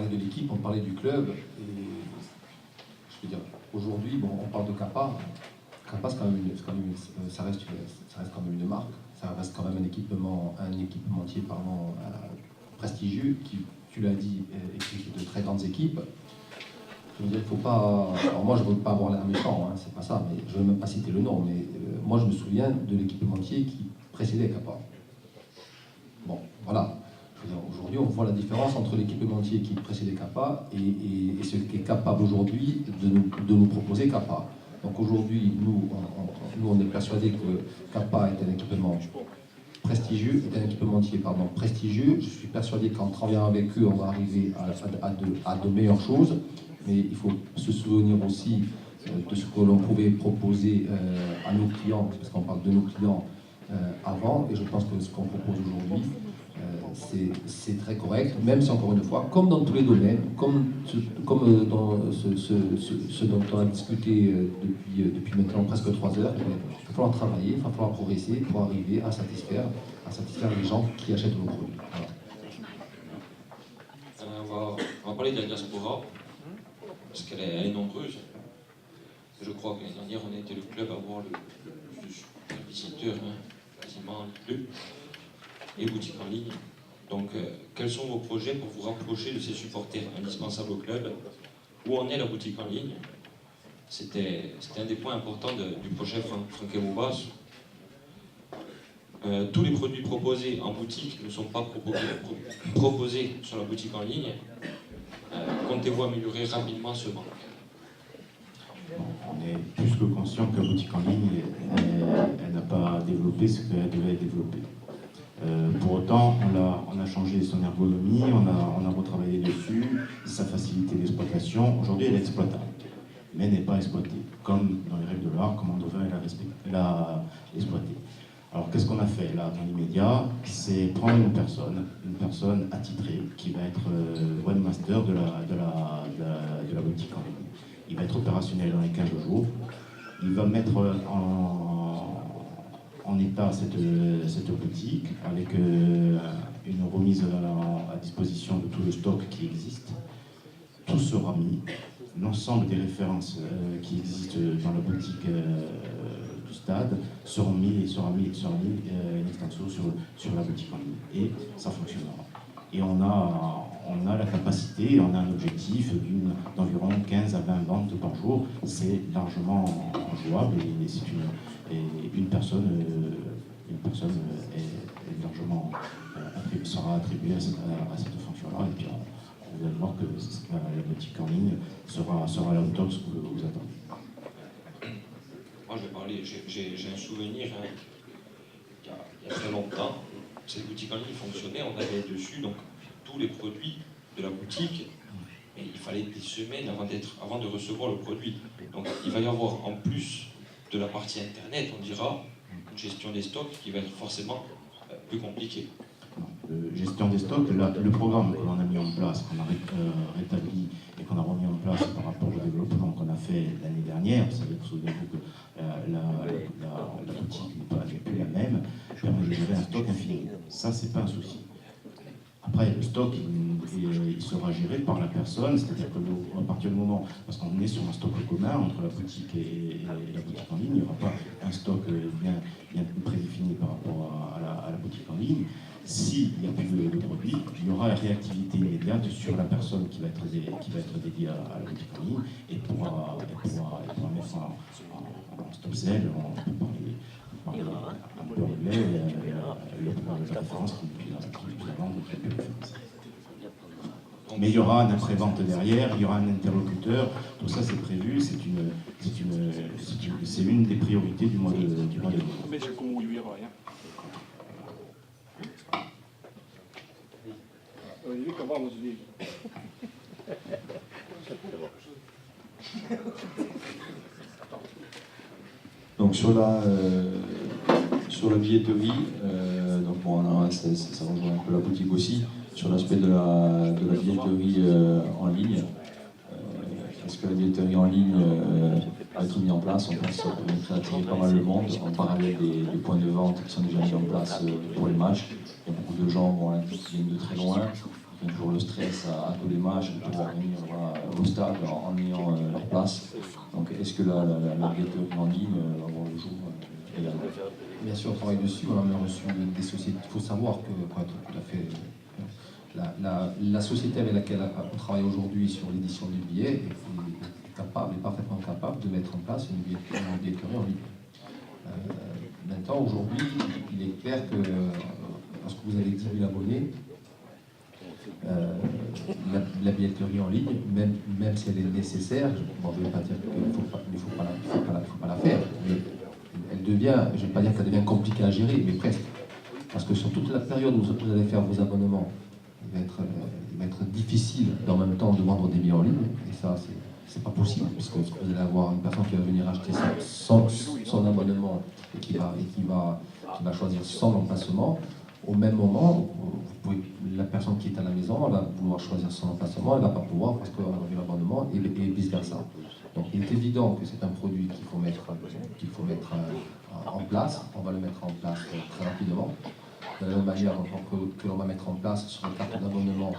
Speaker 4: de l'équipe, on parlait du club. Et je veux dire, aujourd'hui, bon, on parle de Kappa. Kappa, ça reste quand même une marque. Ça reste quand même un équipementier prestigieux qui, tu l'as dit, équipe de très grandes équipes. Je veux dire, il faut pas. Alors moi, je ne veux pas avoir l'air méchant, hein, c'est pas ça, mais je ne vais même pas citer le nom, mais moi, je me souviens de l'équipementier qui précédait Kappa. Bon, voilà. Je veux dire, aujourd'hui, on voit la différence entre l'équipementier qui précédait Kappa et ce qui est capable aujourd'hui de nous proposer Kappa. Donc aujourd'hui, nous, on est persuadés que Kappa est un équipement prestigieux, est un équipementier prestigieux. Je suis persuadé qu'en travaillant avec eux, on va arriver à de meilleures choses. Mais il faut se souvenir aussi de ce que l'on pouvait proposer à nos clients, parce qu'on parle de nos clients avant, et je pense que ce qu'on propose aujourd'hui, c'est très correct, même si encore une fois, comme dans tous les domaines, comme dans ce dont on a discuté depuis maintenant presque 3 heures, il va falloir travailler, il va falloir progresser pour arriver à satisfaire les gens qui achètent nos produits.
Speaker 3: Voilà. On va parler de la diaspora, parce qu'elle est nombreuse. Je crois que l'année dernière, on a été le club à avoir le plus de visiteurs, quasiment le plus, et boutiques en ligne. Donc, quels sont vos projets pour vous rapprocher de ces supporters indispensables au club? Où en est la boutique en ligne? C'était un des points importants du projet Franck et Moubas. Tous les produits proposés en boutique ne sont pas proposés sur la boutique en ligne. Comptez-vous améliorer rapidement ce manque?
Speaker 7: On est plus que conscient que la boutique en ligne, elle n'a pas développé ce qu'elle devait développer. Pour autant, on a changé son ergonomie, on a retravaillé dessus, sa facilité d'exploitation. Aujourd'hui, elle est exploitable, mais elle n'est pas exploitée. Comme dans les règles de l'art, comme on devrait l'exploiter. Alors, qu'est-ce qu'on a fait là, dans l'immédiat? C'est prendre une personne attitrée, qui va être webmaster de la boutique en ligne. Il va être opérationnel dans les 15 jours. Il va mettre en état cette boutique avec une remise à disposition de tout le stock qui existe. Tout sera mis. L'ensemble des références qui existent dans la boutique du stade seront mis in extenso sur la boutique en ligne. Et ça fonctionnera. Et on a la capacité, on a un objectif d'environ 15 à 20 ventes par jour. C'est largement jouable et une personne est largement sera attribuée à cette fonction-là. Et puis vous allez voir que la boutique en ligne sera à la hauteur de ce que vous attendez.
Speaker 3: Moi, je vais parler, j'ai un souvenir, il y a très longtemps, cette boutique en ligne fonctionnait, on avait dessus donc tous les produits de la boutique, mais il fallait des semaines avant de recevoir le produit. Donc il va y avoir en plus de la partie internet, on dira, une gestion des stocks qui va être forcément plus compliquée.
Speaker 7: Gestion des stocks, le programme que l'on a mis en place, qu'on a rétabli et qu'on a remis en place par rapport au développement qu'on a fait l'année dernière, vous souvenez-vous que la boutique n'est plus la même, permet de gérer un stock infini. Ça, c'est pas un souci. Après, le stock, il il sera géré par la personne, c'est-à-dire qu'à partir du moment, parce qu'on est sur un stock commun entre la boutique et la boutique en ligne, il n'y aura pas un stock bien prédéfini par rapport à la boutique en ligne. S'il n'y a plus de produit, il y aura une réactivité immédiate sur la personne qui va être dédiée à la boutique en ligne et pourra mettre en stop sell, on peut parler un peu anglais, la référence qui la vente qui est plus référencée. Mais il y aura un après-vente derrière, il y aura un interlocuteur, tout ça c'est prévu, c'est une des priorités du mois de mai.
Speaker 6: Donc sur la billetterie, donc bon, ça rejoint un peu la boutique aussi, sur l'aspect de la billetterie en ligne. Est-ce que la billetterie en ligne va être mise en place? On pense que ça permettrait d'attirer pas mal de monde, en parallèle des points de vente qui sont déjà mis en place pour les matchs. Il y a beaucoup de gens qui viennent de très loin, qui ont toujours le stress à tous les matchs, de pouvoir venir au stade en ayant leur place. Donc est-ce que la billetterie en ligne va avoir le jour également?
Speaker 4: Bien sûr, on travaille dessus, on a même reçu des sociétés. Il faut savoir que, pour être tout à fait... La société avec laquelle on travaille aujourd'hui sur l'édition du billet est parfaitement capable de mettre en place une billetterie en ligne. Maintenant, aujourd'hui, il est clair que, lorsque vous avez 10 000 abonnés, la billetterie en ligne, même si elle est nécessaire, bon, je ne vais pas dire qu'il ne faut pas la faire, mais elle devient, je ne vais pas dire qu'elle devient compliquée à gérer, mais presque. Parce que sur toute la période où vous allez faire vos abonnements, il va être difficile en même temps de vendre des billets en ligne, et ça, c'est pas possible, parce que vous allez avoir une personne qui va venir acheter son abonnement et qui va choisir son emplacement. Au même moment, la personne qui est à la maison, elle va vouloir choisir son emplacement, elle ne va pas pouvoir parce qu'elle a vu l'abonnement et vice-versa. Donc il est évident que c'est un produit qu'il faut mettre en place. On va le mettre en place très rapidement. De la même manière que l'on va mettre en place sur la carte d'abonnement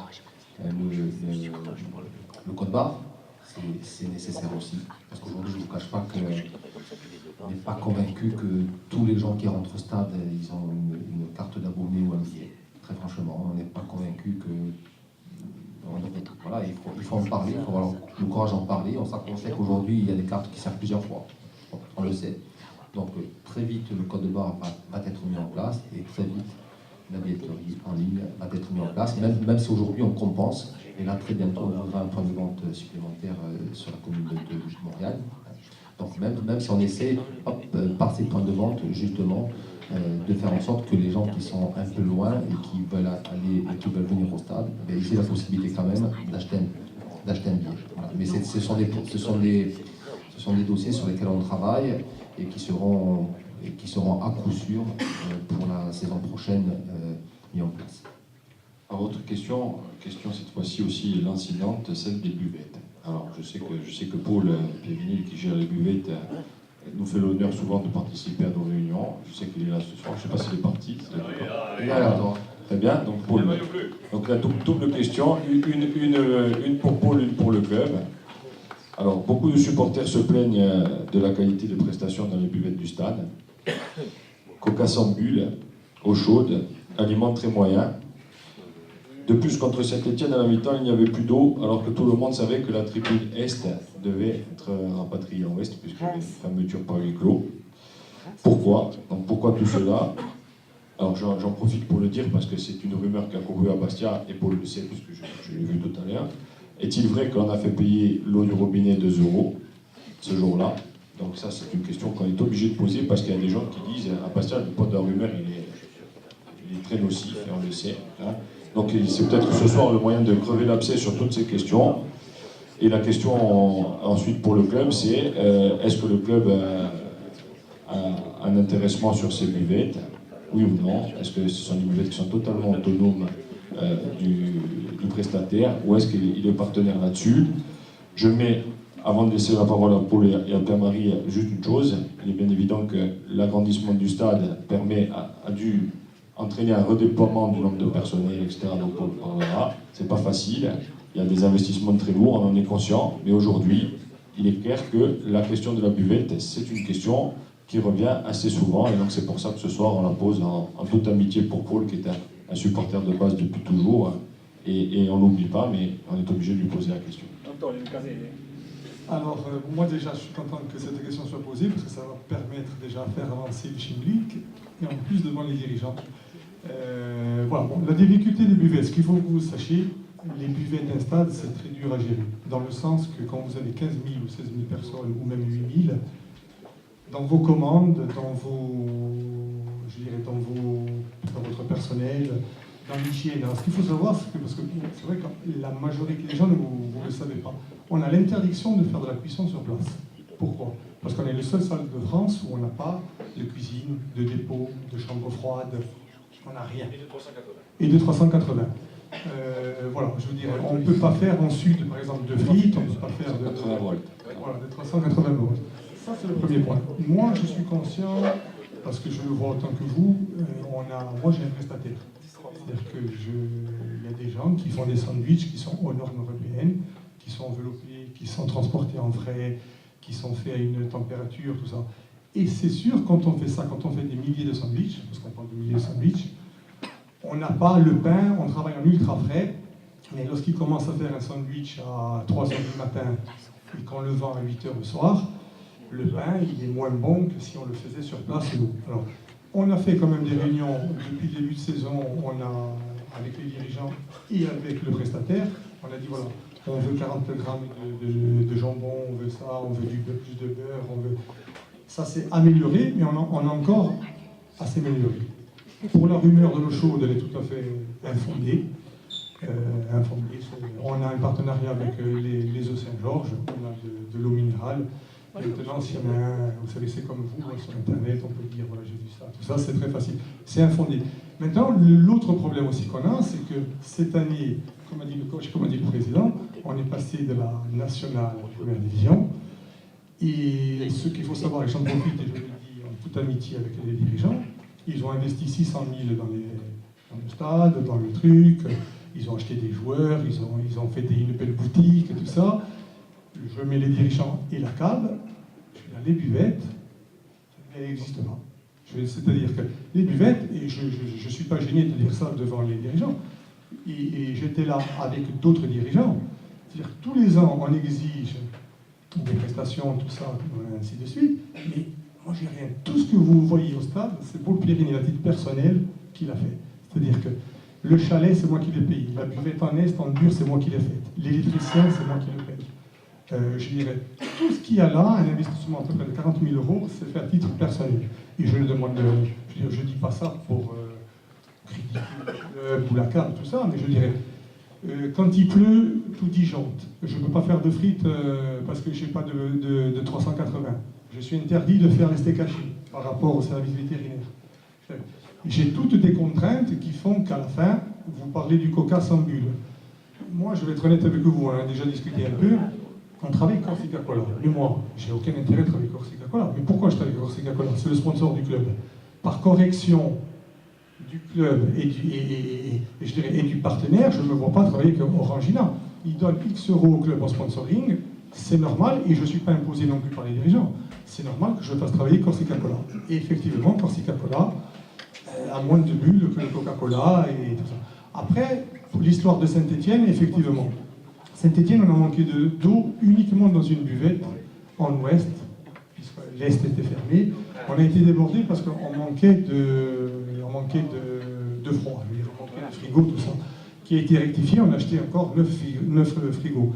Speaker 4: le code barre, c'est nécessaire aussi. Parce qu'aujourd'hui, je ne vous cache pas qu'on n'est pas convaincu que tous les gens qui rentrent au stade, ils ont une carte d'abonné ou un billet. Très franchement, on n'est pas convaincu que... Voilà, il faut en parler, il faut avoir le courage d'en parler. On sait qu'aujourd'hui, il y a des cartes qui servent plusieurs fois. On le sait. Donc, très vite, le code barre va être mis en place et très vite, la billetterie en ligne va être mise en place, même si aujourd'hui on compense, et là très bientôt on aura un point de vente supplémentaire sur la commune de Montréal. Donc même si on essaie, par ces points de vente, justement, de faire en sorte que les gens qui sont un peu loin et qui veulent aller et qui veulent venir au stade, ils aient la possibilité quand même d'acheter un billet. Voilà. Mais ce sont des dossiers sur lesquels on travaille et qui seront à coup sûr pour la saison prochaine mis en place.
Speaker 2: Alors, autre question cette fois-ci aussi lancinante, celle des buvettes. Alors je sais que Paul Pévinil, qui gère les buvettes, nous fait l'honneur souvent de participer à nos réunions. Je sais qu'il est là ce soir, je ne sais pas s'il est parti. Très bien, donc Paul. Donc la double question, une pour Paul, une pour le club. Alors, beaucoup de supporters se plaignent de la qualité de prestations dans les buvettes du stade. Coca sans bulle, eau chaude, aliments très moyens. De plus, contre Saint-Étienne, à la mi-temps, il n'y avait plus d'eau, alors que tout le monde savait que la tribune Est devait être rapatriée en Ouest, puisqu'il y avait une fermeture par huis clos. Pourquoi? Donc, pourquoi tout cela? Alors, j'en profite pour le dire, parce que c'est une rumeur qui a couru à Bastia, et Paul le sait, puisque je l'ai vu tout à l'heure. Est-il vrai qu'on a fait payer l'eau du robinet 2 € ce jour-là? Donc ça, c'est une question qu'on est obligé de poser, parce qu'il y a des gens qui disent à Bastia, le poids de la rumeur, il est très nocif, et on le sait. Hein. Donc c'est peut-être ce soir le moyen de crever l'abcès sur toutes ces questions. Et la question ensuite pour le club, c'est est-ce que le club a un intéressement sur ces buvettes? Oui ou non? Est-ce que ce sont des buvettes qui sont totalement autonomes du prestataire, ou est-ce qu'il est partenaire là-dessus? Je mets, avant de laisser la parole à Paul et à Pierre-Marie, juste une chose. Il est bien évident que l'agrandissement du stade a dû entraîner un redéploiement du nombre de personnel, etc. Donc voilà, c'est pas facile. Il y a des investissements très lourds, on en est conscient. Mais aujourd'hui, il est clair que la question de la buvette, c'est une question qui revient assez souvent. Et donc c'est pour ça que ce soir, on la pose en toute amitié pour Paul, qui est un supporter de base depuis toujours. Et on n'oublie pas, mais on est obligé de lui poser la question.
Speaker 11: Alors, moi déjà, je suis content que cette question soit posée, parce que ça va permettre déjà de faire avancer le Chimlic, et en plus devant les dirigeants. Voilà, bon, la difficulté des buvettes, ce qu'il faut que vous sachiez, les buvettes d'un stade, c'est très dur à gérer, dans le sens que quand vous avez 15 000 ou 16 000 personnes, ou même 8 000, dans vos commandes, dans votre personnel, dans l'hygiène. Alors, ce qu'il faut savoir, c'est que, parce que c'est vrai que la majorité des gens, vous ne le savez pas, on a l'interdiction de faire de la cuisson sur place. Pourquoi? Parce qu'on est le seul salle de France où on n'a pas de cuisine, de dépôt, de chambre froide, on n'a rien. Et de 380. Voilà, je vous dirais, on ne peut pas faire en sud, par exemple, de frites, on ne peut pas faire de
Speaker 2: 80 volts.
Speaker 11: Voilà, de 380 volts. Ça, c'est le premier point. Moi, je suis conscient, parce que je le vois autant que vous, moi, j'ai un prestataire. C'est-à-dire qu'il y a des gens qui font des sandwichs qui sont aux normes européennes, qui sont enveloppés, qui sont transportés en frais, qui sont faits à une température, tout ça. Et c'est sûr, quand on fait ça, quand on fait des milliers de sandwichs, parce qu'on parle de milliers de sandwichs, on n'a pas le pain, on travaille en ultra frais, mais lorsqu'il commence à faire un sandwich à 3h du matin et qu'on le vend à 8h le soir, le pain, il est moins bon que si on le faisait sur place. Alors, on a fait quand même des réunions depuis le début de saison, avec les dirigeants et avec le prestataire. On a dit voilà, on veut 40 grammes de jambon, on veut ça, on veut plus de beurre, on veut... Ça s'est amélioré, mais on a encore assez amélioré. Pour la rumeur de l'eau chaude, elle est tout à fait infondée. On a un partenariat avec les eaux Saint-Georges, on a de l'eau minérale. Maintenant, s'il y en a un, vous savez, c'est comme vous, sur Internet, on peut dire, voilà, j'ai vu ça, tout ça, c'est très facile. C'est infondé. Maintenant, l'autre problème aussi qu'on a, c'est que cette année, comme a dit le coach, comme a dit le président, on est passé de la nationale à la première division. Et ce qu'il faut savoir, et j'en profite, et je le dis en toute amitié avec les dirigeants, ils ont investi 600 000 dans le stade, dans le truc, ils ont acheté des joueurs, ils ont fait une belle boutique, et tout ça. Je mets les dirigeants et la CAB, les buvettes, elles n'existent pas. C'est-à-dire que les buvettes, et je ne suis pas gêné de dire ça devant les dirigeants, et j'étais là avec d'autres dirigeants, c'est-à-dire que tous les ans, on exige des prestations, tout ça, ainsi de suite, mais moi j'ai rien. Tout ce que vous voyez au stade, c'est Paul Pierrini, à titre personnel, qui l'a fait. C'est-à-dire que le chalet, c'est moi qui l'ai payé. La buvette en est, en dur, c'est moi qui l'ai faite. L'électricien, c'est moi qui le paye. Je dirais, tout ce qu'il y a là, un investissement à peu près de 40 000 €, c'est fait à titre personnel. Et je le demande, je ne dis pas ça pour critiquer le club ou la CAB, tout ça, mais je dirais, quand il pleut, tout disjoncte. Je ne peux pas faire de frites parce que je n'ai pas de 380. Je suis interdit de faire les steaks hachés par rapport au service vétérinaire. J'ai toutes des contraintes qui font qu'à la fin, vous parlez du coca sans bulle. Moi, je vais être honnête avec vous, on a déjà discuté un peu. On travaille avec Corsica Cola. Mais moi, j'ai aucun intérêt de travailler avec Corsica Cola. Mais pourquoi je travaille avec Corsica Cola? C'est le sponsor du club. Par correction du club et du partenaire, je ne me vois pas travailler avec Orangina. Ils donnent X € au club en sponsoring, c'est normal, et je ne suis pas imposé non plus par les dirigeants. C'est normal que je fasse travailler Corsica Cola. Et effectivement, Corsica Cola a moins de bulles que le Coca-Cola et tout ça. Après, pour l'histoire de Saint-Étienne, effectivement, Saint-Étienne, on a manqué d'eau uniquement dans une buvette en ouest, puisque l'est était fermé. On a été débordé parce qu'on manquait de froid, on manquait de frigo, tout ça, qui a été rectifié. On a acheté encore 9 frigos.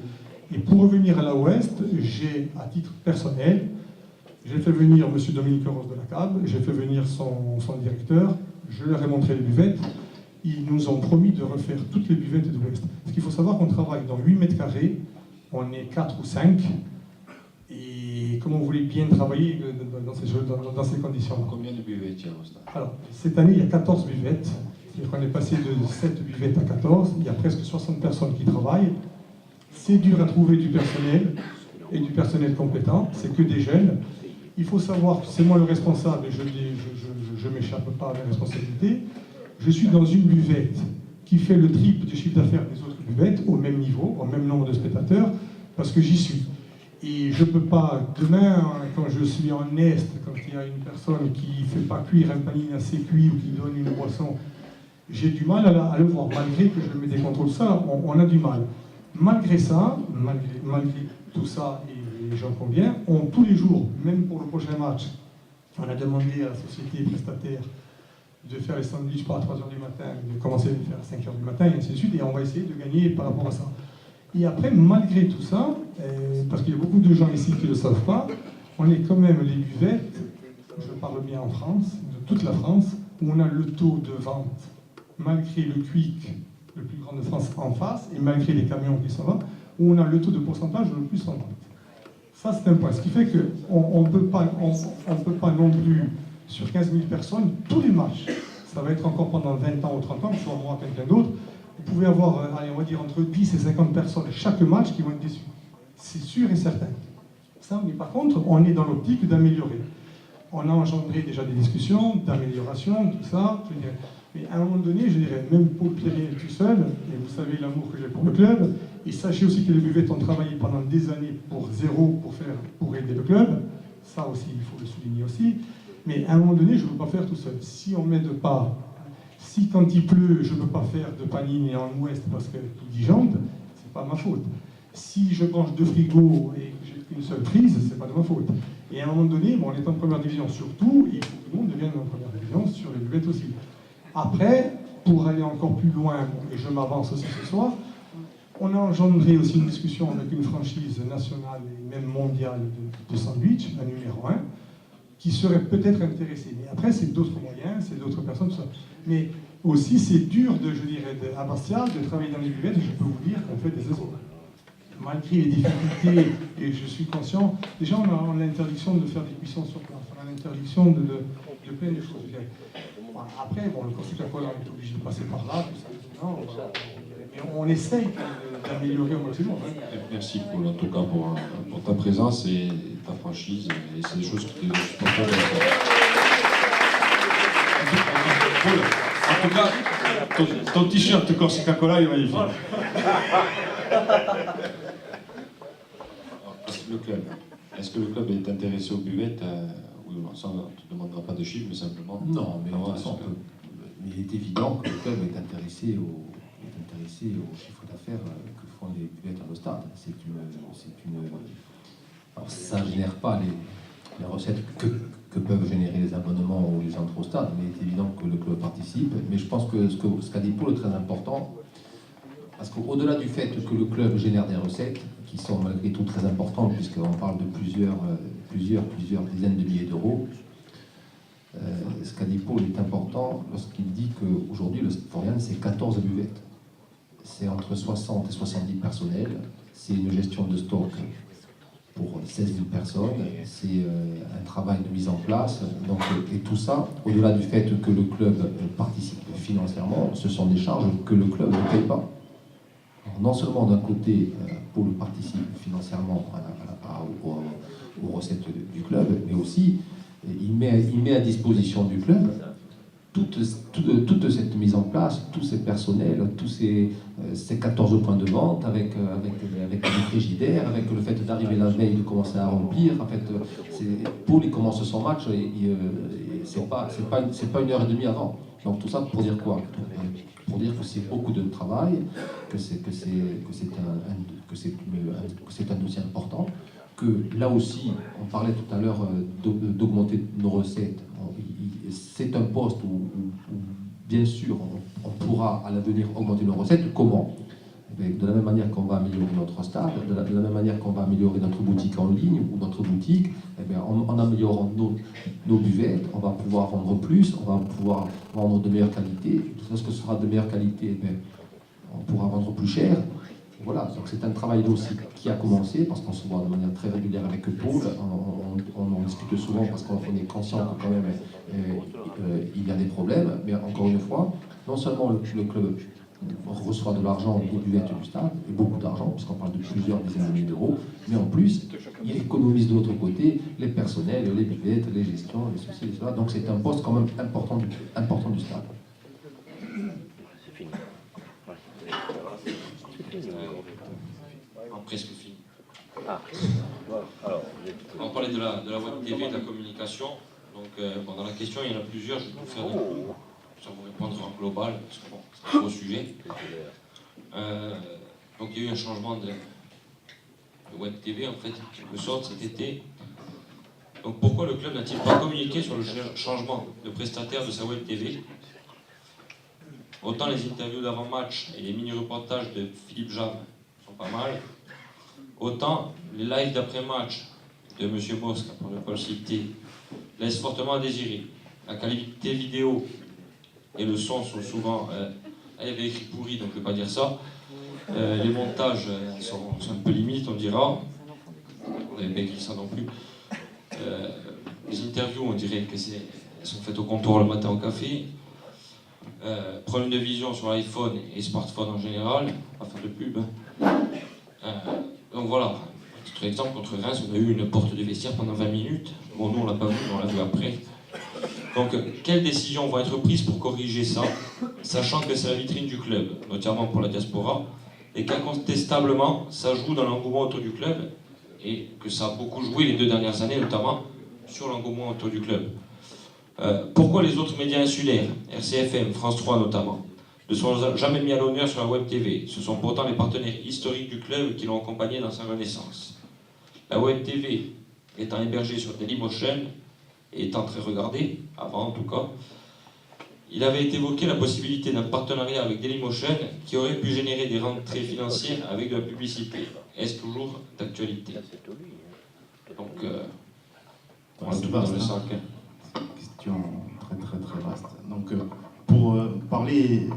Speaker 11: Et pour revenir à la ouest, j'ai, à titre personnel, j'ai fait venir M. Dominique Rose de la CAB, j'ai fait venir son directeur, je leur ai montré les buvettes. Ils nous ont promis de refaire toutes les buvettes de l'Ouest. Parce qu'il faut savoir qu'on travaille dans 8 mètres carrés, on est 4 ou 5, et comment vous voulez bien travailler dans ces conditions-là?
Speaker 2: Combien de buvettes il y a au stade?
Speaker 11: Alors, cette année, il y a 14 buvettes, c'est-à-dire qu'on est passé de 7 buvettes à 14, il y a presque 60 personnes qui travaillent. C'est dur à trouver du personnel, et du personnel compétent, c'est que des jeunes. Il faut savoir, c'est moi le responsable, et je ne m'échappe pas à mes responsabilités. je suis dans une buvette qui fait le triple du chiffre d'affaires des autres buvettes, au même niveau, au même nombre de spectateurs, parce que j'y suis. Et je ne peux pas, demain, quand je suis en Est, quand il y a une personne qui ne fait pas cuire un panini assez cuit ou qui donne une boisson, j'ai du mal à le voir, malgré que je mets des contrôles. Ça, on a du mal. Malgré ça, malgré tout ça, et les gens conviennent, tous les jours, même pour le prochain match, on a demandé à la société prestataire de faire les sandwichs pas à 3h du matin, de commencer à les faire à 5h du matin, et ainsi de suite, et on va essayer de gagner par rapport à ça. Et après, malgré tout ça, parce qu'il y a beaucoup de gens ici qui ne le savent pas, on est quand même les buvettes, je parle bien en France, de toute la France, où on a le taux de vente, malgré le Quick, le plus grand de France en face, et malgré les camions qui sont là, où on a le taux de pourcentage le plus en vente. Ça, c'est un point. Ce qui fait qu'on ne peut pas non plus, sur 15 000 personnes, tous les matchs, ça va être encore pendant 20 ans ou 30 ans, soit moi, quelqu'un d'autre, vous pouvez avoir, allez, on va dire, entre 10 et 50 personnes chaque match qui vont être déçues. C'est sûr et certain. Ça, mais par contre, on est dans l'optique d'améliorer. On a engendré déjà des discussions d'amélioration, tout ça. Je dirais. Mais à un moment donné, je dirais, même Paul Pierret tout seul, et vous savez l'amour que j'ai pour le club, et sachez aussi que les buvettes ont travaillé pendant des années pour zéro, pour aider le club. Ça aussi, il faut le souligner aussi. Mais à un moment donné, je ne peux pas faire tout seul. Si on ne m'aide pas, si quand il pleut, je ne peux pas faire de panini en ouest parce que tout disjoncte, ce n'est pas ma faute. Si je branche 2 frigos et que j'ai qu'une seule prise, ce n'est pas de ma faute. Et à un moment donné, bon, on est en première division surtout, et il faut que tout le monde devienne en première division sur les buvettes aussi. Après, pour aller encore plus loin, bon, et je m'avance aussi ce soir, on a engendré aussi une discussion avec une franchise nationale et même mondiale de sandwich, la numéro 1, qui serait peut-être intéressée. Mais après, c'est d'autres moyens, c'est d'autres personnes, tout ça. Mais aussi, c'est dur, je dirais, à Bastia, de travailler dans les buvettes, et je peux vous dire qu'on fait des efforts. Malgré les difficultés, et je suis conscient, déjà on a l'interdiction de faire des cuissons sur place, on a l'interdiction de plein de choses. Après, bon, le Coca-Cola est obligé de passer par là, tout ça, non, mais on essaye d'améliorer au maximum. Hein.
Speaker 2: Merci Paul, en tout cas pour ta présence et ta franchise, et c'est des choses qui te supportent.
Speaker 8: Paul, en tout cas, ton t-shirt Coca-Cola est magnifique.
Speaker 2: Le club. Est-ce que le club est intéressé aux buvettes oui, ça, on ne te demandera pas de chiffres, mais simplement.
Speaker 4: Non, mais de toute façon, il est évident que le club est intéressé au chiffre d'affaires que font les buvettes à nos stades. Alors, ça ne génère pas les recettes que peuvent générer les abonnements ou les entrées au stade, mais il est évident que le club participe. Mais je pense que ce qu'a dit Paul est très important. Parce qu'au-delà du fait que le club génère des recettes, qui sont malgré tout très importantes, puisqu'on parle de plusieurs dizaines de milliers d'euros, ce qu'a dit Paul est important lorsqu'il dit qu'aujourd'hui, le Florian, c'est 14 buvettes. C'est entre 60 et 70 personnels, c'est une gestion de stock pour 16 000 personnes, c'est un travail de mise en place. Donc, et tout ça, au-delà du fait que le club participe financièrement, ce sont des charges que le club ne paye pas. Alors, non seulement d'un côté, Paul participe financièrement aux recettes du club, mais aussi il met à disposition du club toute cette mise en place, tous ces personnels, tous ces 14 points de vente avec les frigidaires, avec le fait d'arriver la veille, de commencer à remplir. En fait, Paul il commence son match et c'est pas 1h30 avant. Donc tout ça pour dire quoi? Pour dire que c'est beaucoup de travail, que c'est un dossier important, que là aussi, on parlait tout à l'heure d'augmenter nos recettes. C'est un poste où bien sûr, on pourra à l'avenir augmenter nos recettes. Comment? De la même manière qu'on va améliorer notre stade, de la même manière qu'on va améliorer notre boutique en ligne ou notre boutique, en améliorant nos buvettes, on va pouvoir vendre plus, on va pouvoir vendre de meilleure qualité. Lorsque ce sera de meilleure qualité, on pourra vendre plus cher. Voilà, donc c'est un travail là aussi qui a commencé, parce qu'on se voit de manière très régulière avec Paul, on en discute souvent parce qu'on est conscient que quand même il y a des problèmes, mais encore une fois, non seulement le club reçoit de l'argent des buvettes du stade, et beaucoup d'argent, puisqu'on parle de plusieurs dizaines de milliers d'euros, mais en plus, il économise de l'autre côté les personnels, les buvettes, les gestions, les ceci, les cela, donc c'est un poste quand même important du stade.
Speaker 3: presque fini. On parlait de la web TV, de la communication. Donc, dans la question, il y en a plusieurs. Je vais vous faire des coups. Je vais vous répondre en global, parce que bon, c'est un gros sujet. Donc, il y a eu un changement de web TV, en fait, en quelque sorte, cet été. Donc, pourquoi le club n'a-t-il pas communiqué sur le changement de prestataire de sa web TV? Autant les interviews d'avant-match et les mini-reportages de Philippe Jave sont pas mal, autant les lives d'après-match de M. Mosque, pour ne pas le citer, laissent fortement à désirer. La qualité vidéo et le son sont souvent... il y avait écrit pourri, donc je ne vais pas dire ça. Les montages sont un peu limites, on dira. On n'avait pas écrit ça non plus. Les interviews, on dirait qu'elles sont faites au comptoir le matin au café. Problème de vision sur l'iPhone et smartphone en général, pas faire de pub. Donc voilà, par exemple, contre Reims, on a eu une porte de vestiaire pendant 20 minutes. Bon, nous, on l'a pas vu, mais on l'a vu après. Donc, quelles décisions vont être prises pour corriger ça, sachant que c'est la vitrine du club, notamment pour la diaspora, et qu'incontestablement, ça joue dans l'engouement autour du club, et que ça a beaucoup joué les 2 dernières années, notamment sur l'engouement autour du club. Pourquoi les autres médias insulaires, RCFM, France 3 notamment, ne sont jamais mis à l'honneur sur la web TV? Ce sont pourtant les partenaires historiques du club qui l'ont accompagné dans sa renaissance. La web TV étant hébergée sur Dailymotion et étant très regardée, avant en tout cas, il avait été évoqué la possibilité d'un partenariat avec Dailymotion qui aurait pu générer des rentrées financières avec de la publicité. Est-ce toujours d'actualité? Donc, on va tout dans le sac.
Speaker 7: Question très vaste. Donc, pour parler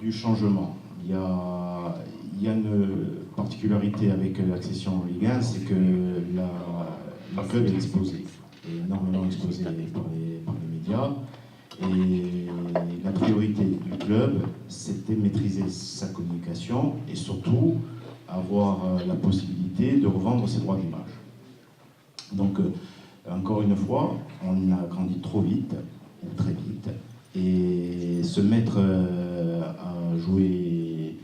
Speaker 7: du changement, il y a une particularité avec l'accession en Ligue 1, c'est que le club est exposé, énormément exposé par les médias. Et la priorité du club, c'était maîtriser sa communication et surtout avoir la possibilité de revendre ses droits d'image. Donc, encore une fois, on a grandi trop vite, ou très vite, et se mettre à jouer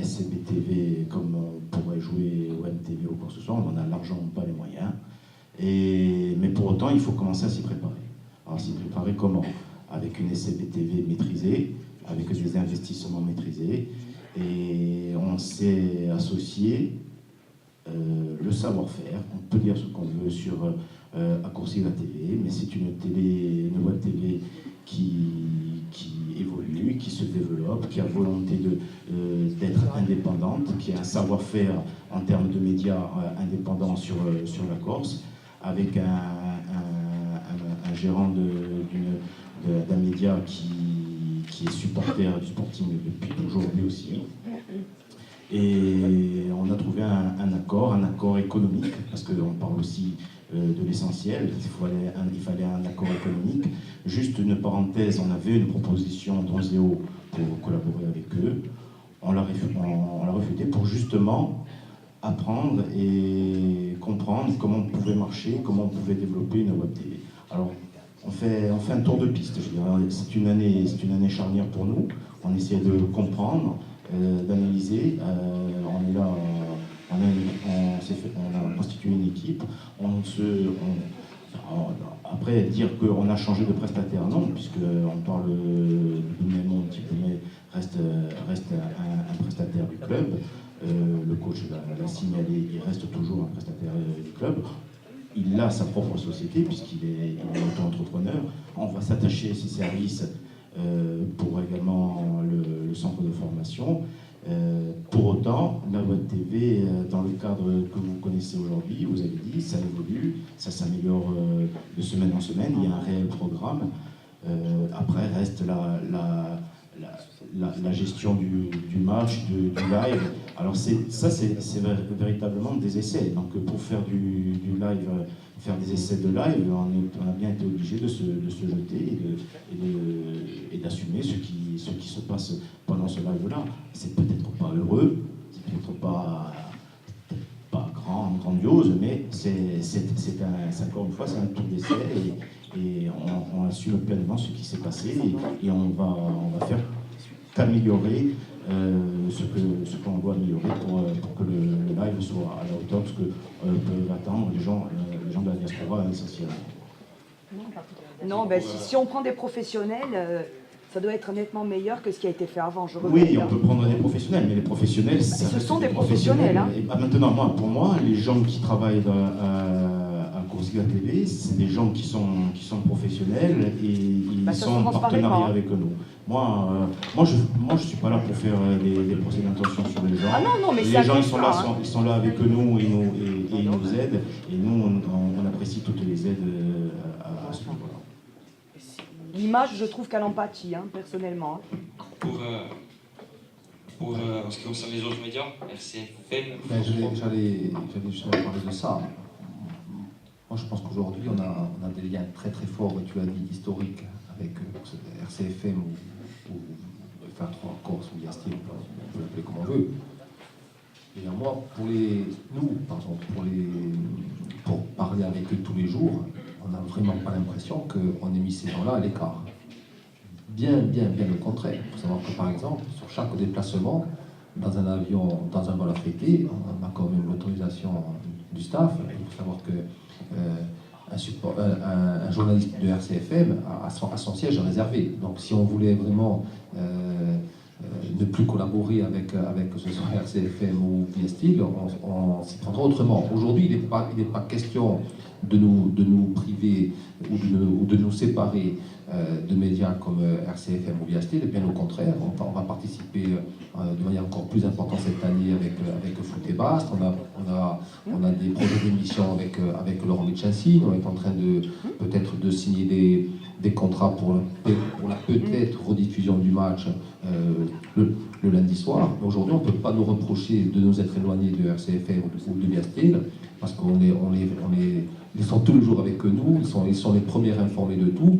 Speaker 7: SCBTV comme on pourrait jouer OMTV ou quoi que ce soit, on n'en a largement pas les moyens. Mais pour autant, il faut commencer à s'y préparer. Alors s'y préparer comment? Avec une SCBTV maîtrisée, avec des investissements maîtrisés, et on s'est associé le savoir-faire. On peut dire ce qu'on veut sur Accourci la télé, mais c'est une web TV qui évolue, qui se développe, qui a volonté d'être indépendante, qui a un savoir-faire en termes de médias indépendants sur la Corse, avec un gérant d'un média qui est supporter du Sporting depuis toujours lui aussi. Et on a trouvé un accord économique, parce qu'on parle aussi de l'essentiel, il fallait un accord économique. Juste une parenthèse, on avait une proposition d'Onzeo pour collaborer avec eux. On l'a refusé pour justement apprendre et comprendre comment on pouvait marcher, comment on pouvait développer une web TV. Alors, on fait un tour de piste, je dirais. C'est une année charnière pour nous. On essaie de comprendre, d'analyser. On est là, on a constitué une équipe. Après, dire qu'on a changé de prestataire, non, puisqu'on parle du même monde, mais reste un prestataire du club. Le coach l'a signalé, il reste toujours un prestataire du club. Il a sa propre société, puisqu'il est auto-entrepreneur. On va s'attacher à ses services pour également le centre de formation. Pour autant, la web TV, dans le cadre que vous connaissez aujourd'hui, vous avez dit, ça évolue, ça s'améliore de semaine en semaine, il y a un réel programme. Après, reste la gestion du match, du live. Alors c'est véritablement des essais. Donc pour faire du live, faire des essais de live, on a bien été obligé de se jeter et d'assumer ce qui se passe pendant ce live-là. C'est peut-être pas heureux, c'est peut-être pas grandiose, mais encore une fois, c'est un tour d'essai et on assume pleinement ce qui s'est passé et on va faire qu'améliorer ce qu'on doit améliorer pour que le live soit à la hauteur de ce que peuvent attendre les gens de la diaspora essentiellement.
Speaker 12: Non, ben, si on prend des professionnels, ça doit être nettement meilleur que ce qui a été fait avant.
Speaker 7: Oui, on peut prendre des professionnels, mais les professionnels,
Speaker 12: ce sont des professionnels. Hein.
Speaker 7: Et maintenant, pour moi, les gens qui travaillent à Corsica TV, c'est des gens qui sont professionnels et ils sont en partenariat avec nous. Moi, je suis pas là pour faire des procès d'intention sur les gens.
Speaker 12: Ah non, mais
Speaker 7: les gens, ils sont là avec nous et ils nous aident. Et nous, on apprécie toutes les aides à ce niveau-là.
Speaker 12: L'image, je trouve qu'elle empathie, hein, personnellement.
Speaker 3: Pour en ce qui concerne les autres médias, RCFM...
Speaker 4: J'allais justement parler de ça. Moi, je pense qu'aujourd'hui, on a des liens très très forts, et tu l'as dit, historiques, avec RCFM ou F3 Corse ou Yastil, on peut l'appeler comme on veut. Et moi, pour parler avec eux tous les jours, on n'a vraiment pas l'impression qu'on ait mis ces gens-là à l'écart. Bien le contraire. Il faut savoir que, par exemple, sur chaque déplacement, dans un avion, dans un vol affrété, on a quand même l'autorisation du staff. Il faut savoir que un journaliste de RCFM a son siège réservé. Donc, si on voulait vraiment ne plus collaborer avec que ce soit RCFM ou Viestil, on s'y prendra autrement. Aujourd'hui, il n'est pas question de nous priver ou de nous séparer de médias comme RCFM ou Viestil, et bien au contraire, on va participer de manière encore plus importante cette année avec Foot et Bast. On a des projets d'émission avec Laurent Mitchansi. On est en train peut-être de signer des contrats pour la peut-être rediffusion du match le lundi soir. Aujourd'hui, on ne peut pas nous reprocher de nous être éloignés de RCFM ou de Viestil, parce ils sont tous les jours avec nous, ils sont les premiers informés de tout.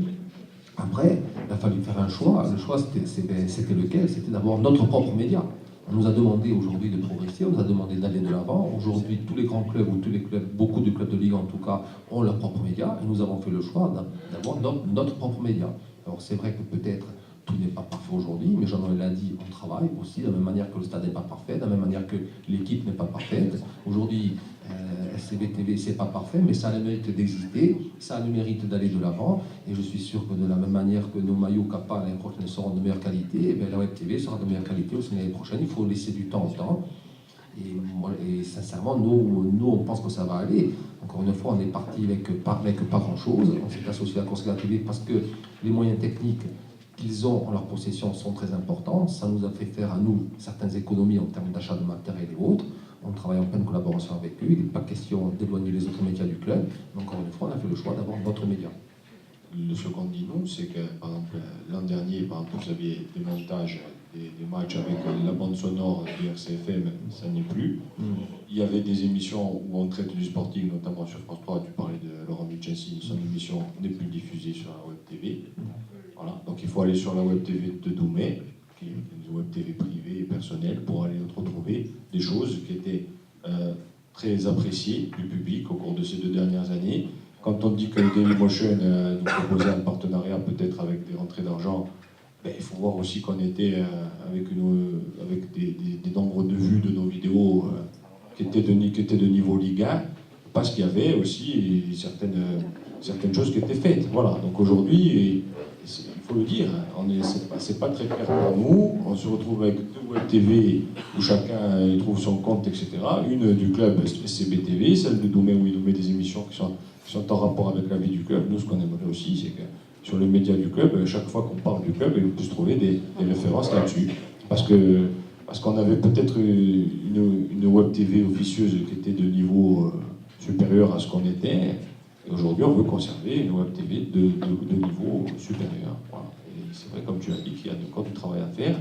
Speaker 4: Après, il a fallu faire un choix. Le choix, c'était lequel? C'était d'avoir notre propre média. On nous a demandé aujourd'hui de progresser, on nous a demandé d'aller de l'avant. Aujourd'hui, tous les grands clubs, ou tous les clubs, beaucoup de clubs de Ligue en tout cas, ont leur propre média, et nous avons fait le choix d'avoir notre propre média. Alors c'est vrai que peut-être tout n'est pas parfait aujourd'hui, mais Jean-Noël l'a dit, on travaille aussi, de la même manière que le stade n'est pas parfait, de la même manière que l'équipe n'est pas parfaite. Aujourd'hui, SCB TV, c'est pas parfait, mais ça a le mérite d'exister, ça a le mérite d'aller de l'avant, et je suis sûr que de la même manière que nos maillots Kappa l'année prochaine seront de meilleure qualité, et bien la Web TV sera de meilleure qualité aussi l'année prochaine. Il faut laisser du temps au temps. Et sincèrement, nous, on pense que ça va aller. Encore une fois, on est parti avec pas grand-chose. On s'est associé à Corsica TV parce que les moyens techniques qu'ils ont en leur possession sont très importants. Ça nous a fait faire à nous certaines économies en termes d'achat de matériel et autres. On travaille en pleine collaboration avec eux. Il n'est pas question d'éloigner les autres médias du club. Mais encore une fois, on a fait le choix d'avoir notre média.
Speaker 13: Ce qu'on dit nous, c'est que par exemple l'an dernier, vous aviez des montages des matchs avec la bande sonore de RCFM, ça n'est plus. Il y avait des émissions où on traite du sporting, notamment sur France 3, tu parlais de Laurent Mitchansi, son émission n'est plus diffusée sur la Web TV. Voilà. Donc il faut aller sur la Web TV de Doumé, qui est une Web TV privée et personnelle, pour aller retrouver des choses qui étaient très appréciées du public au cours de ces 2 dernières années. Quand on dit que Dailymotion nous proposait un partenariat peut-être avec des rentrées d'argent, il faut voir aussi qu'on était avec des nombres de vues de nos vidéos qui étaient de niveau Ligue 1, parce qu'il y avait aussi certaines choses qui étaient faites. Voilà. Donc aujourd'hui, il faut le dire, c'est pas très clair pour nous. On se retrouve avec 2 Web TV où chacun y trouve son compte, etc. Une du club SCB TV, celle de Doumé où il nous met des émissions qui sont en rapport avec la vie du club. Nous, ce qu'on aimerait aussi, c'est que sur les médias du club, chaque fois qu'on parle du club, il puisse trouver des références là-dessus. Parce qu'on avait peut-être une Web TV officieuse qui était de niveau supérieur à ce qu'on était. Et aujourd'hui, on veut conserver une Web TV de niveau supérieur. Voilà. Et c'est vrai, comme tu as dit, qu'il y a encore du travail à faire.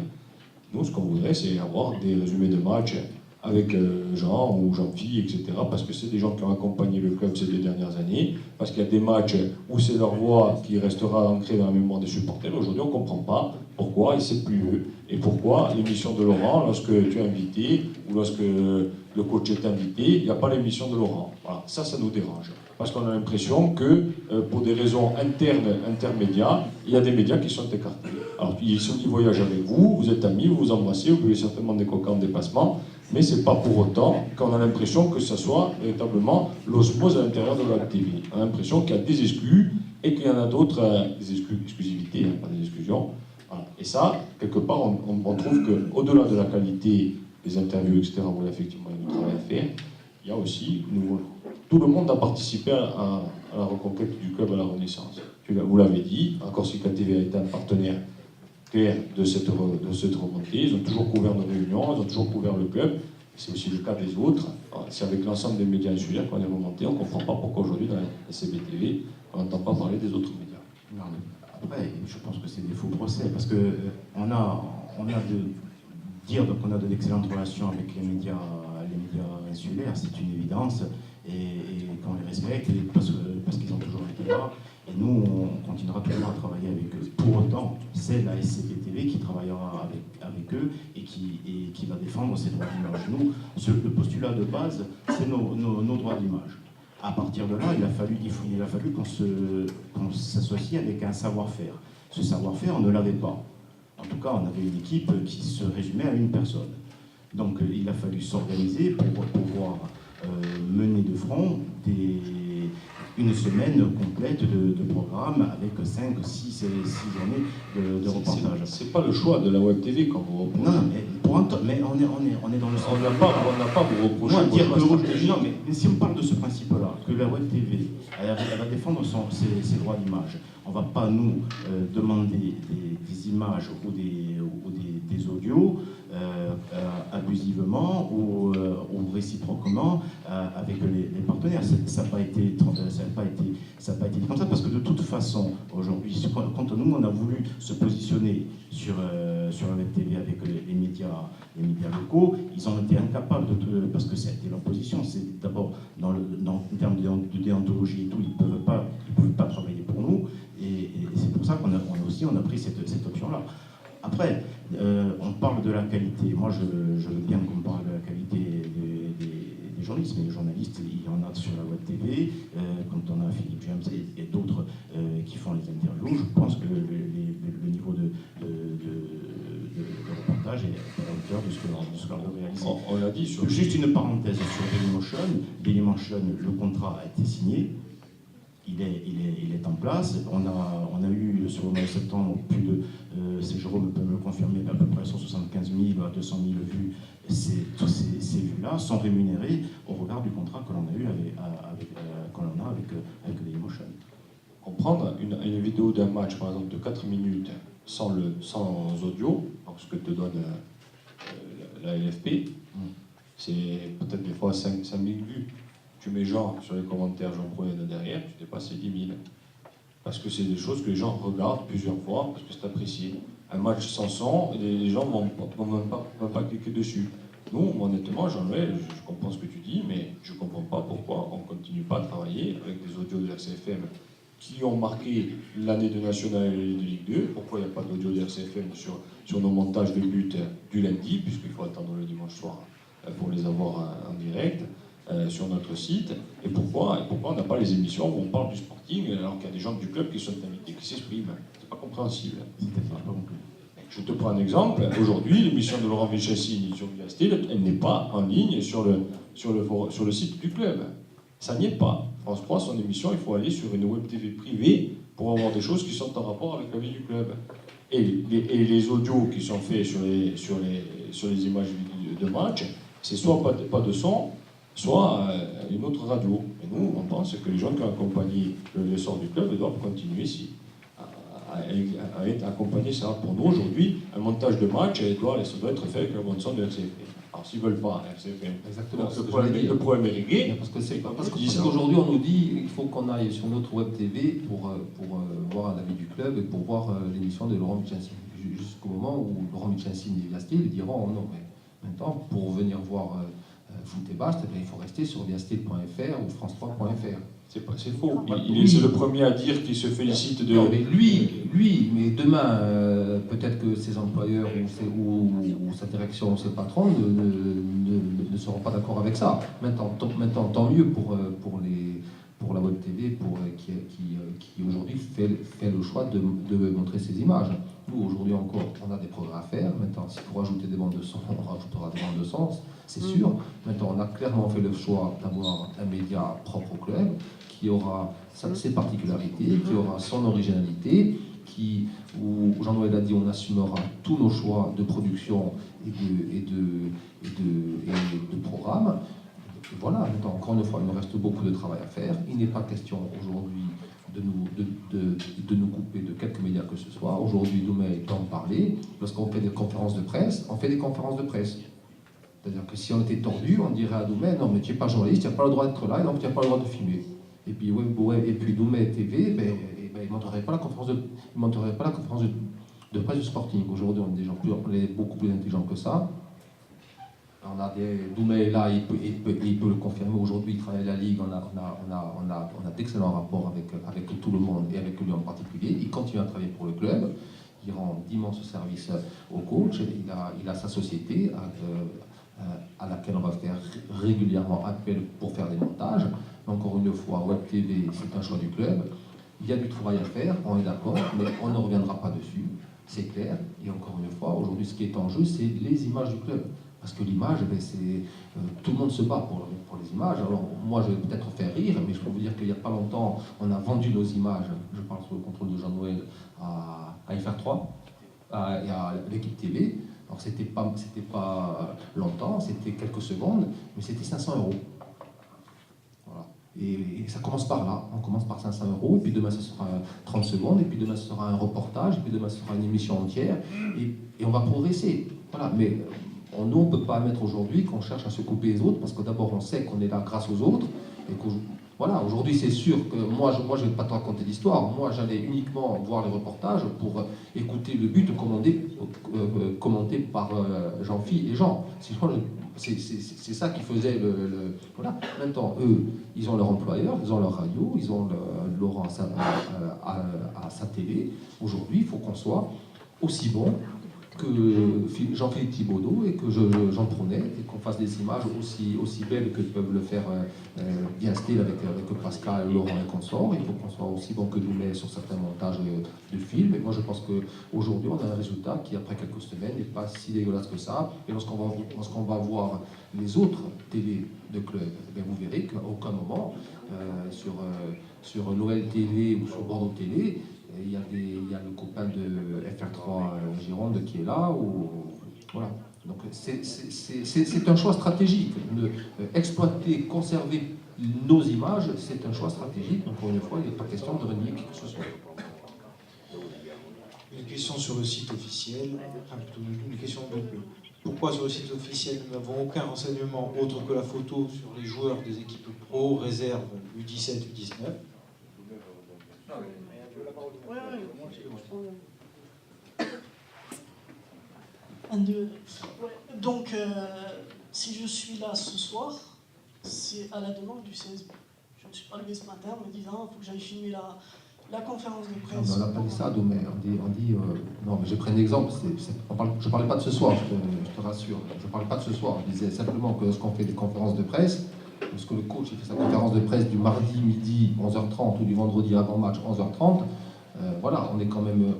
Speaker 13: Nous, ce qu'on voudrait, c'est avoir des résumés de matchs avec Jean ou Jean-Phi, etc. Parce que c'est des gens qui ont accompagné le club ces 2 dernières années. Parce qu'il y a des matchs où c'est leur voix qui restera ancrée dans la mémoire des supporters. Aujourd'hui, on ne comprend pas pourquoi, et c'est plus eux. Et pourquoi l'émission de Laurent, lorsque tu es invité, ou lorsque le coach est invité, il n'y a pas l'émission de Laurent. Voilà. Ça nous dérange. Parce qu'on a l'impression que, pour des raisons intermédiaires, il y a des médias qui sont écartés.
Speaker 2: Alors, si on y voyage avec vous, vous êtes amis, vous vous embrassez, vous buvez certainement des coca en déplacement, mais c'est pas pour autant qu'on a l'impression que ce soit véritablement l'osmose à l'intérieur de la Web TV. On a l'impression qu'il y a des exclus et qu'il y en a d'autres, des exclusivités, pas des exclusions. Voilà. Et ça, quelque part, on trouve qu'au-delà de la qualité des interviews, etc., où effectivement il y a du travail à faire, il y a aussi, tout le monde a participé à la reconquête du club à la Renaissance. Vous l'avez dit, Corsica TV a été un partenaire clair de cette remontée. Ils ont toujours couvert nos réunions, ils ont toujours couvert le club. C'est aussi le cas des autres. C'est avec l'ensemble des médias insulaires qu'on est remonté. On ne comprend pas pourquoi aujourd'hui, dans la CBTV, on n'entend pas parler des autres médias.
Speaker 7: Non, après, je pense que c'est des faux procès, parce que on a de dire qu'on a de d'excellentes relations avec les médias insulaires, c'est une évidence, et qu'on les respecte, parce qu'ils ont toujours été là. Et nous, on continuera toujours à travailler avec eux. Pour autant, c'est la SCPTV qui travaillera avec eux et qui va défendre ces droits d'image. Nous, le postulat de base, c'est nos droits d'image. À partir de là, il a fallu qu'on s'associe avec un savoir-faire. Ce savoir-faire, on ne l'avait pas. En tout cas, on avait une équipe qui se résumait à une personne. Donc, il a fallu s'organiser pour pouvoir mener de front une semaine complète de programme avec 5, 6 années de reportage.
Speaker 2: C'est pas le choix de la Web TV quand vous reprochez.
Speaker 7: Non, mais on est dans le sens.
Speaker 2: On n'a pas vous reprocher.
Speaker 7: Moi, dire que non, mais si on parle de ce principe-là, que la Web TV, elle va défendre ses droits d'image, on ne va pas nous demander des images ou des audios abusivement ou réciproquement avec les partenaires. Ça n'a pas été comme ça, parce que de toute façon, aujourd'hui, quand nous, on a voulu se positionner sur la Web TV avec les médias locaux, ils ont été incapables parce que ça a été leur position. C'est d'abord, en termes de déontologie et tout, ils ne pouvaient pas travailler pour nous, et c'est pour ça qu'on a pris cette option-là. Après, on parle de la qualité. Moi, je veux bien qu'on parle de la qualité des journalistes, mais les journalistes, il y en a sur la Web TV, quand on a Philippe James et d'autres qui font les interviews. Je pense que le niveau de reportage est à la hauteur de ce qu'on a réalisé.
Speaker 2: On l'a dit sur...
Speaker 7: Juste une parenthèse sur Dailymotion. Dailymotion, le contrat a été signé. Il est en place. On a eu sur le mois de septembre plus de, c'est Jérôme peut me le confirmer, à peu près 175 000 à 200 000 vues. Tous ces vues-là sont rémunérées au regard du contrat que l'on a eu avec Dailymotion.
Speaker 2: Comprendre une vidéo d'un match, par exemple, de 4 minutes sans audio, donc ce que te donne la LFP, c'est peut-être des fois 5 000 vues. Tu mets genre sur les commentaires, j'en prenais de derrière, tu dépasses les 10 000. Parce que c'est des choses que les gens regardent plusieurs fois, parce que c'est apprécié. Un match sans son, les gens ne vont même pas cliquer dessus. Nous, honnêtement, Jean-Noël, je comprends ce que tu dis, mais je ne comprends pas pourquoi on ne continue pas à travailler avec des audios de RCFM qui ont marqué l'année de National et de Ligue 2. Pourquoi il n'y a pas d'audio de RCFM sur nos montages de buts du lundi, puisqu'il faut attendre le dimanche soir pour les avoir en direct. Sur notre site, et pourquoi on n'a pas les émissions où on parle du sporting alors qu'il y a des gens du club qui sont invités, qui s'expriment. C'est pas compréhensible. Je te prends un exemple. Aujourd'hui, l'émission de Laurent Vichassi sur Viastil, elle n'est pas en ligne sur le site du club. Ça n'y est pas. France 3, son émission, il faut aller sur une web TV privée pour avoir des choses qui sont en rapport avec la vie du club. Et les audios qui sont faits sur les images de match, c'est soit pas de son, soit une autre radio. Et nous, on pense que les gens qui ont accompagné l'essor du club doivent continuer à être accompagnés. Ça. Pour nous, aujourd'hui, un montage de match, ça doit être fait avec la bande son de RCFM. Alors, s'ils ne veulent pas RCFM,
Speaker 4: exactement,
Speaker 2: le problème est réglé.
Speaker 4: Parce qu'aujourd'hui, on nous dit qu'il faut qu'on aille sur notre web TV pour voir la vie du club et pour voir l'émission de Laurent Vichassi. Jusqu'au moment où Laurent Vichassi et Viastil diront non, mais maintenant, pour venir voir Foot et Bast, il faut rester sur viastil.fr ou france3.fr.
Speaker 2: C'est faux. C'est le premier à dire qu'il se félicite de...
Speaker 4: Non, mais lui, mais demain, peut-être que ses employeurs ou sa direction ou ses patrons ne seront pas d'accord avec ça. Maintenant, tant mieux pour la Web TV qui aujourd'hui fait le choix de montrer ces images. Nous, aujourd'hui encore, on a des progrès à faire. Maintenant, s'il faut rajouter des bandes de son, on rajoutera des bandes de son, c'est sûr. Maintenant, on a clairement fait le choix d'avoir un média propre au club, qui aura ses particularités, qui aura son originalité, où Jean-Noël a dit, on assumera tous nos choix de production et de programme. Et voilà, maintenant, encore une fois, il nous reste beaucoup de travail à faire. Il n'est pas question aujourd'hui de nous couper de quelques médias que ce soit. Aujourd'hui, Doumé peut en parler. Lorsqu'on fait des conférences de presse, on fait des conférences de presse. C'est-à-dire que si on était tordu, on dirait à Doumé, non mais tu n'es pas journaliste, tu n'as pas le droit d'être là, et donc tu n'as pas le droit de filmer. Et puis, et puis Doumé TV, il ne montrerait pas la conférence de presse du Sporting. Aujourd'hui, on est beaucoup plus intelligents que ça. On a Doumé est là, il peut le confirmer. Aujourd'hui, il travaille à la Ligue, on a d'excellents rapports avec tout le monde et avec lui en particulier. Il continue à travailler pour le club, il rend d'immenses services au coach. Il a sa société à laquelle on va faire régulièrement appel pour faire des montages. Encore une fois, Web TV, c'est un choix du club. Il y a du travail à faire, on est d'accord, mais on ne reviendra pas dessus, c'est clair. Et encore une fois, aujourd'hui, ce qui est en jeu, c'est les images du club. Parce que l'image, tout le monde se bat pour les images. Alors moi, je vais peut-être faire rire, mais je peux vous dire qu'il n'y a pas longtemps, on a vendu nos images, je parle sous le contrôle de Jean-Noël, à FR3 et à l'équipe TV. Alors c'était pas longtemps, c'était quelques secondes, mais c'était 500 €. Voilà. Et ça commence par là, on commence par 500 €, et puis demain ce sera 30 secondes, et puis demain ce sera un reportage, et puis demain ce sera une émission entière, et on va progresser. Voilà, mais nous, on ne peut pas admettre aujourd'hui qu'on cherche à se couper les autres, parce que d'abord, on sait qu'on est là grâce aux autres, et que, voilà, aujourd'hui, c'est sûr que moi, je ne vais pas te raconter l'histoire. Moi, j'allais uniquement voir les reportages pour écouter le but commenté par Jean-Phi et Jean. C'est ça qui faisait Voilà. Maintenant, eux, ils ont leur employeur, ils ont leur radio, ils ont Laurent à sa télé. Aujourd'hui, il faut qu'on soit aussi bon que Jean-Philippe Thibaudot et que Jean Prounet, et qu'on fasse des images aussi belles que peuvent le faire bien style avec Pascal, Laurent et consorts. Il faut qu'on soit aussi bon que Doumé sur certains montages de films. Et moi, je pense qu'aujourd'hui, on a un résultat qui, après quelques semaines, n'est pas si dégueulasse que ça. Et lorsqu'on va voir les autres télé de club, vous verrez qu'à aucun moment, sur l'OL TV ou sur Bordeaux Télé, il y a le copain de FR3 Gironde qui est là. Voilà. Donc c'est un choix stratégique. Exploiter, conserver nos images, c'est un choix stratégique. Encore une fois, il n'est pas question de renier qui que ce soit.
Speaker 5: Une question sur le site officiel, plutôt une question de pourquoi sur le site officiel nous n'avons aucun renseignement autre que la photo sur les joueurs des équipes pro, réserve U17, U19.
Speaker 14: Donc, si je suis là ce soir, c'est à la demande du CSB. Je ne suis pas levé ce matin en me disant il faut que j'aille filmer la conférence de presse.
Speaker 4: Non, on n'a pas dit ça, mais on dit non, mais j'ai pris un exemple. Je ne parlais pas de ce soir, je te rassure. Je ne parlais pas de ce soir. Je disais simplement que lorsqu'on fait des conférences de presse, parce que le coach il fait sa conférence de presse du mardi midi 11h30 ou du vendredi avant match 11h30, voilà, on est quand même,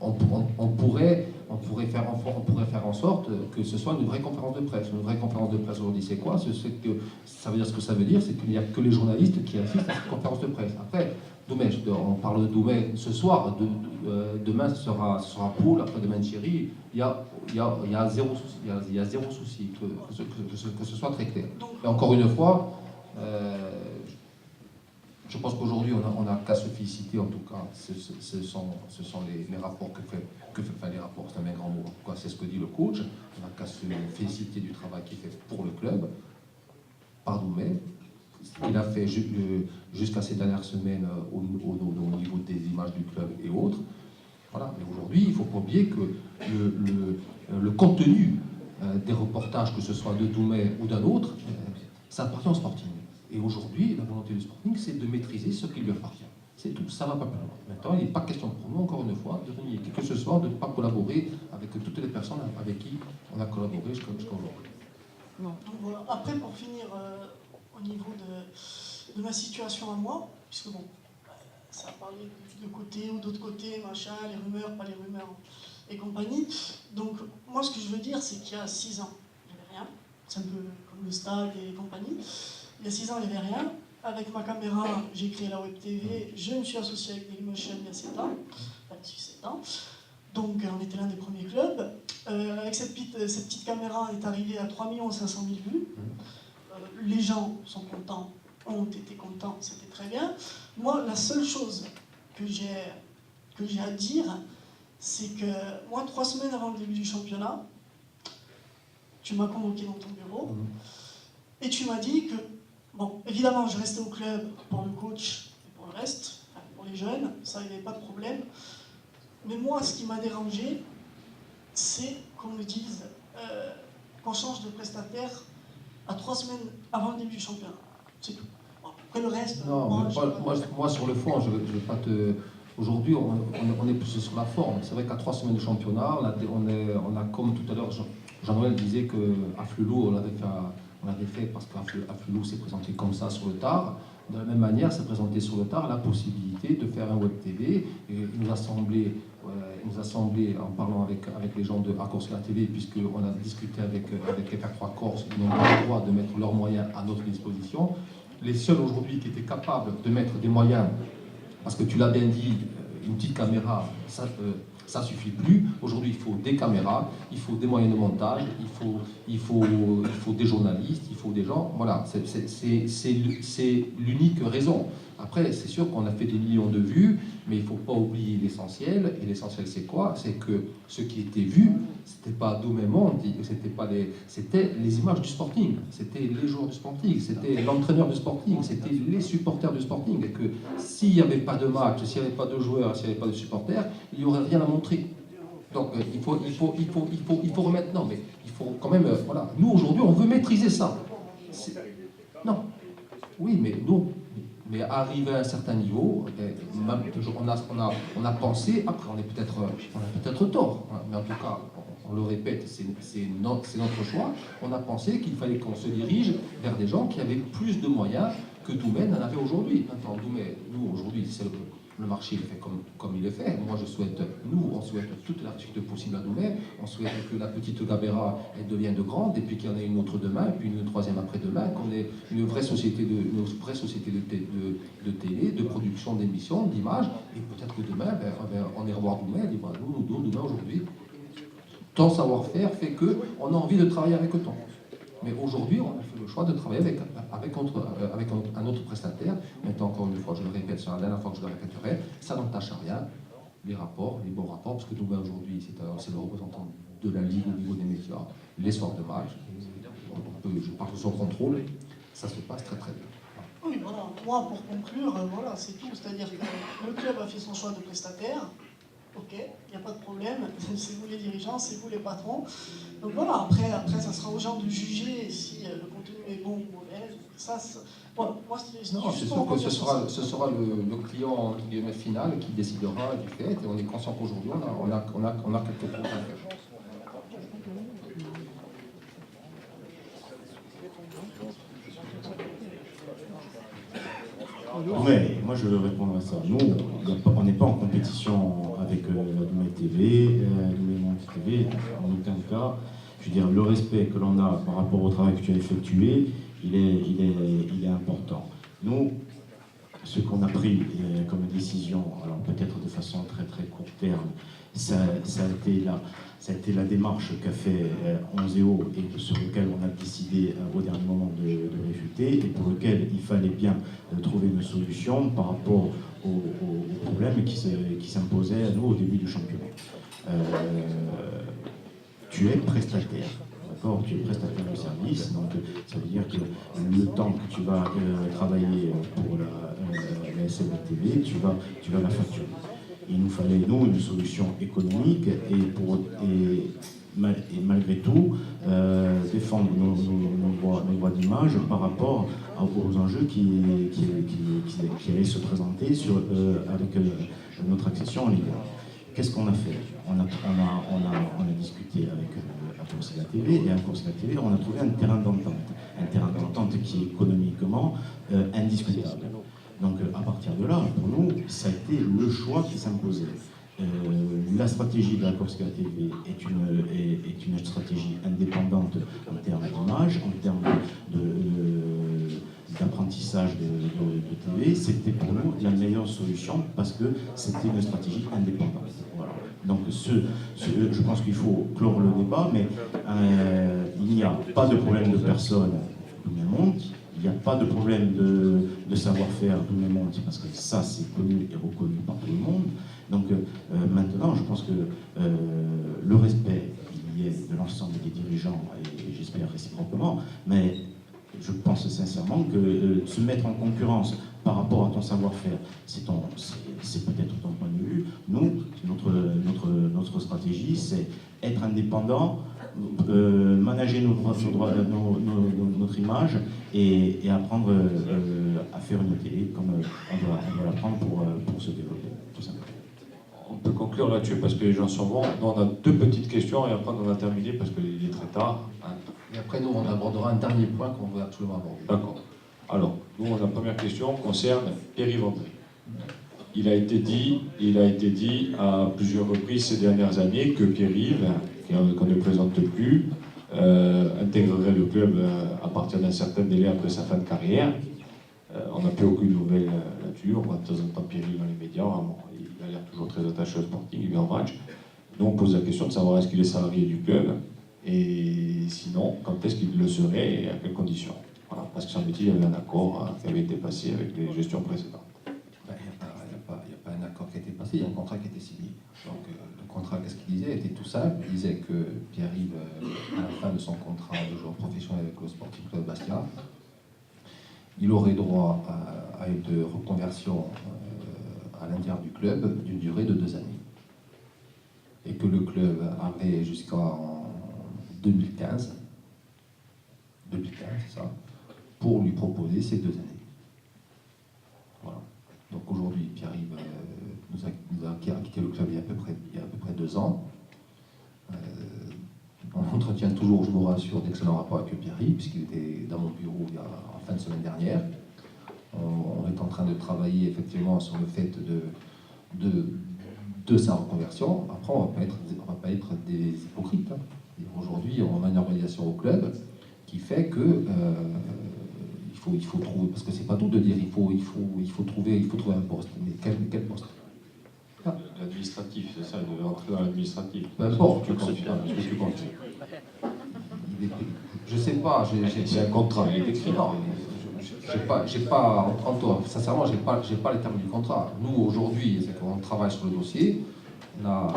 Speaker 4: on pourrait faire en sorte que ce soit une vraie conférence de presse. Une vraie conférence de presse aujourd'hui, c'est quoi? Ça veut dire ce que ça veut dire, c'est qu'il n'y a que les journalistes qui assistent à cette conférence de presse. Après, Doumé, on parle de Doumé ce soir, demain ce sera Poul, après-demain Thierry, il y a zéro souci, il y a zéro souci, que ce soit très clair. Et encore une fois, je pense qu'aujourd'hui, on n'a qu'à se féliciter, en tout cas, ce sont les rapports les rapports, c'est un grand mot, c'est ce que dit le coach, on n'a qu'à se féliciter du travail qu'il fait pour le club, par Doumé, ce qu'il a fait jusqu'à ces dernières semaines au niveau des images du club et autres. Voilà. Mais aujourd'hui, il ne faut pas oublier que le contenu des reportages, que ce soit de Doumé ou d'un autre, ça appartient au Sporting. Et aujourd'hui, la volonté du Sporting, c'est de maîtriser ce qui lui appartient. C'est tout, ça ne va pas plus loin. Maintenant, il n'est pas question pour nous, encore une fois, de renier qui que ce soit, de ne pas collaborer avec toutes les personnes avec qui on a collaboré jusqu'à aujourd'hui.
Speaker 14: Donc voilà. Après, pour finir, au niveau de ma situation à moi, puisque bon, ça ça parlait de côté ou d'autre côté, machin, les rumeurs, pas les rumeurs et compagnie. Donc moi ce que je veux dire c'est qu'il y a 6 ans, il n'y avait rien. C'est un peu comme le stade et compagnie. Il y a 6 ans, il n'y avait rien. Avec ma caméra, j'ai créé la Web TV. Je me suis associé avec Dailymotion il y a 7 ans. Enfin, 7 ans. Donc on était l'un des premiers clubs. Avec cette petite caméra, on est arrivé à 3 500 000 vues. Les gens sont contents, ont été contents, c'était très bien. Moi, la seule chose que j'ai à dire, c'est que moi, 3 semaines avant le début du championnat, tu m'as convoqué dans ton bureau et tu m'as dit que, bon, évidemment, je restais au club pour le coach et pour le reste, enfin, pour les jeunes, ça, il n'y avait pas de problème. Mais moi, ce qui m'a dérangé, c'est qu'on me dise qu'on change de prestataire à 3 semaines avant le début du championnat. C'est tout. Bon, après le reste...
Speaker 4: Non, moi, sur le fond, je vais pas te... Aujourd'hui, on est plus sur la forme. C'est vrai qu'à 3 semaines de championnat, on a comme tout à l'heure, Jean-Noël disait qu'à Flelou, on l'avait fait parce qu'à Flelou s'est présenté comme ça sur le tard. De la même manière, s'est présenté sur le tard la possibilité de faire un web TV. Et il nous a semblé, en parlant avec les gens de Corse la TV, puisqu'on a discuté avec FR3 Corse, ils n'ont pas le droit de mettre leurs moyens à notre disposition. Les seuls aujourd'hui qui étaient capables de mettre des moyens, parce que tu l'as bien dit, une petite caméra, ça suffit plus. Aujourd'hui, il faut des caméras, il faut des moyens de montage, il faut des journalistes, il faut des gens. Voilà, c'est l'unique raison. Après, c'est sûr qu'on a fait des millions de vues, mais il ne faut pas oublier l'essentiel. Et l'essentiel, c'est quoi? C'est que ce qui était vu, c'était pas Domaine Monde, c'était les images du Sporting, c'était les joueurs du Sporting, c'était l'entraîneur du Sporting, c'était les supporters du Sporting. Et que s'il n'y avait pas de match, s'il n'y avait pas de joueurs, s'il n'y avait pas de supporters, il n'y aurait rien à montrer. Donc il faut remettre. Non, mais il faut quand même. Voilà. Nous aujourd'hui, on veut maîtriser ça. Non. Oui, mais nous. Mais arrivé à un certain niveau, on a pensé, après on a peut-être tort, hein, mais en tout cas, on le répète, c'est notre choix, on a pensé qu'il fallait qu'on se dirige vers des gens qui avaient plus de moyens que Domaine en avait aujourd'hui. Maintenant, Domaine, nous aujourd'hui, c'est le marché il fait comme il est fait. Moi, on souhaite toute la suite possible à Domaine. On souhaite que la petite Gabera elle devienne de grande, et puis qu'il y en ait une autre demain, et puis une troisième après-demain, qu'on ait une vraie société de télé, de production d'émissions, d'images, et peut-être que demain, on ira voir Domaine, et ben, nous, Domaine aujourd'hui, ton savoir-faire fait qu'on a envie de travailler avec eux. Mais aujourd'hui, on a fait le choix de travailler avec un autre prestataire. Maintenant, encore une fois, je le répète, c'est la dernière fois que je le répéterai, ça n'entache à rien. Les rapports, les bons rapports, parce que Domaine aujourd'hui, c'est le représentant de la Ligue au niveau des médias, les soirs de match, je parle sous son contrôle, ça se passe très très bien.
Speaker 14: Oui, voilà. Moi, pour conclure, voilà, c'est tout. C'est-à-dire que le club a fait son choix de prestataire. Ok, il n'y a pas de problème, c'est vous les dirigeants, c'est vous les patrons. Donc voilà, après ça sera aux gens de juger si le contenu est bon ou mauvais. Voilà, moi, c'est
Speaker 4: sûr que ce sera le client final qui décidera du fait, et on est conscient qu'aujourd'hui on a quelques points à faire.
Speaker 7: Ouais, moi je veux répondre à ça. Nous, on n'est pas en compétition avec Domaine TV, Domaine Monde TV, en aucun cas. Je veux dire, le respect que l'on a par rapport au travail que tu as effectué, il est important. Nous, ce qu'on a pris comme décision, alors peut-être de façon très très court terme, ça a été la démarche qu'a fait Onzeo et sur lequel on a décidé au dernier moment de réfuter, et pour lequel il fallait bien trouver une solution par rapport aux problèmes qui s'imposaient à nous au début du championnat. Tu es prestataire. D'accord, tu es prestataire de service, donc ça veut dire que le temps que tu vas travailler pour la SMTV, tu vas la facturer. Il nous fallait, nous, une solution économique et malgré tout défendre nos droits d'image par rapport aux enjeux qui allaient se présenter avec notre accession en Ligue 1. Qu'est-ce qu'on a fait? On a discuté avec Corse la TV, et à Corse la TV, on a trouvé un terrain d'entente qui est économiquement indiscutable. Donc à partir de là, pour nous, ça a été le choix qui s'imposait. La stratégie de la Corsica TV est une stratégie indépendante en termes d'image, en termes d'apprentissage de TV. C'était pour nous la meilleure solution parce que c'était une stratégie indépendante. Voilà. Donc je pense qu'il faut clore le débat, mais il n'y a pas de problème de personne d'où même monde. Il n'y a pas de problème de savoir-faire d'où même monde, parce que ça c'est connu et reconnu par tout le monde. Donc maintenant, je pense que le respect il y est de l'ensemble des dirigeants, et j'espère réciproquement, mais je pense sincèrement que se mettre en concurrence par rapport à ton savoir-faire, c'est peut-être ton point de vue. Nous, notre stratégie, c'est être indépendant, manager notre image et apprendre à faire une télé comme on doit l'apprendre pour se développer, tout simplement.
Speaker 2: On peut conclure là-dessus parce que les gens sont bons. Nous, on a deux petites questions et après on a terminé parce qu'il est très tard. Hein.
Speaker 4: Et après, nous, on abordera un dernier point qu'on veut absolument aborder.
Speaker 2: D'accord. Alors, nous, la première question concerne Pierre-Yves André. Il a été dit à plusieurs reprises ces dernières années que Pierre-Yves, qu'on ne présente plus, intégrerait le club à partir d'un certain délai après sa fin de carrière. On n'a plus aucune nouvelle là-dessus. On voit de temps en temps Pierre-Yves dans les médias. Vraiment, il a l'air toujours très attaché au Sporting, il vient en match. Nous, on pose la question de savoir est-ce qu'il est salarié du club et sinon, quand est-ce qu'il le serait et à quelles conditions. Voilà, parce que semble-t-il, il y avait un accord qui avait été passé avec les gestions précédentes.
Speaker 4: Il n'y a pas un accord qui a été passé, il y a un contrat qui a été signé. Donc le contrat, qu'est-ce qu'il disait? était tout simple. Il disait que Pierre-Yves, à la fin de son contrat de joueur professionnel avec le Sporting Club Bastia, il aurait droit à une reconversion à l'intérieur du club d'une durée de 2 années. Et que le club avait jusqu'en 2015, c'est ça, pour lui proposer ces 2 années. Voilà. Donc aujourd'hui, Pierre-Yves nous a quitté le club il y a à peu près 2 ans. On entretient toujours, je vous rassure, d'excellents rapports avec Pierre-Yves, puisqu'il était dans mon bureau en fin de semaine dernière. On est en train de travailler effectivement sur le fait de sa reconversion. Après, on ne va pas être des hypocrites. Hein. Aujourd'hui, on a une organisation au club qui fait que il faut trouver, parce que c'est pas tout de dire il faut trouver un poste. Mais quel poste?
Speaker 2: L'administratif, c'est ça, il devait entrer dans l'administratif.
Speaker 4: Bon,
Speaker 2: tu comptes.
Speaker 4: Je sais pas,
Speaker 2: c'est un contrat, il est écrit.
Speaker 4: Non, j'ai pas, sincèrement, j'ai pas les termes du contrat. Nous, aujourd'hui, c'est qu'on travaille sur le dossier, on a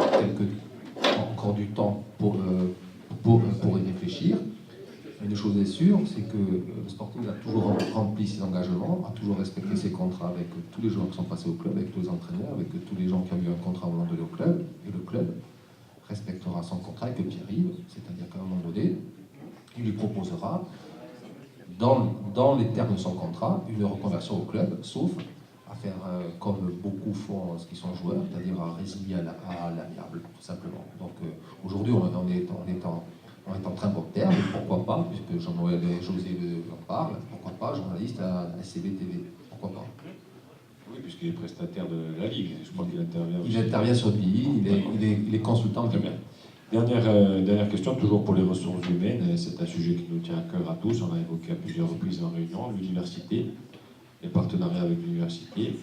Speaker 4: encore du temps pour y réfléchir. Mais une chose est sûre, c'est que le Sporting a toujours rempli ses engagements, a toujours respecté ses contrats avec tous les joueurs qui sont passés au club, avec tous les entraîneurs, avec tous les gens qui ont eu un contrat au moment donné au club. Et le club respectera son contrat avec Pierre-Yves, c'est-à-dire qu'à un moment donné, il lui proposera, dans les termes de son contrat, une reconversion au club, sauf à faire comme beaucoup font ce qui sont joueurs, c'est-à-dire à résilier à l'amiable, tout simplement. Donc aujourd'hui, on est en train de bon terme, pourquoi pas, puisque Jean-Noël et José en parlent, pourquoi pas journaliste à SCB TV, pourquoi pas.
Speaker 2: Oui, puisqu'il est prestataire de la Ligue, je crois qu'il intervient.
Speaker 4: Il intervient sur le pays, il est consultant.
Speaker 2: Très bien. Dernière question, toujours pour les ressources humaines, c'est un sujet qui nous tient à cœur à tous, on a évoqué à plusieurs reprises en réunion, l'université, les partenariats avec l'université.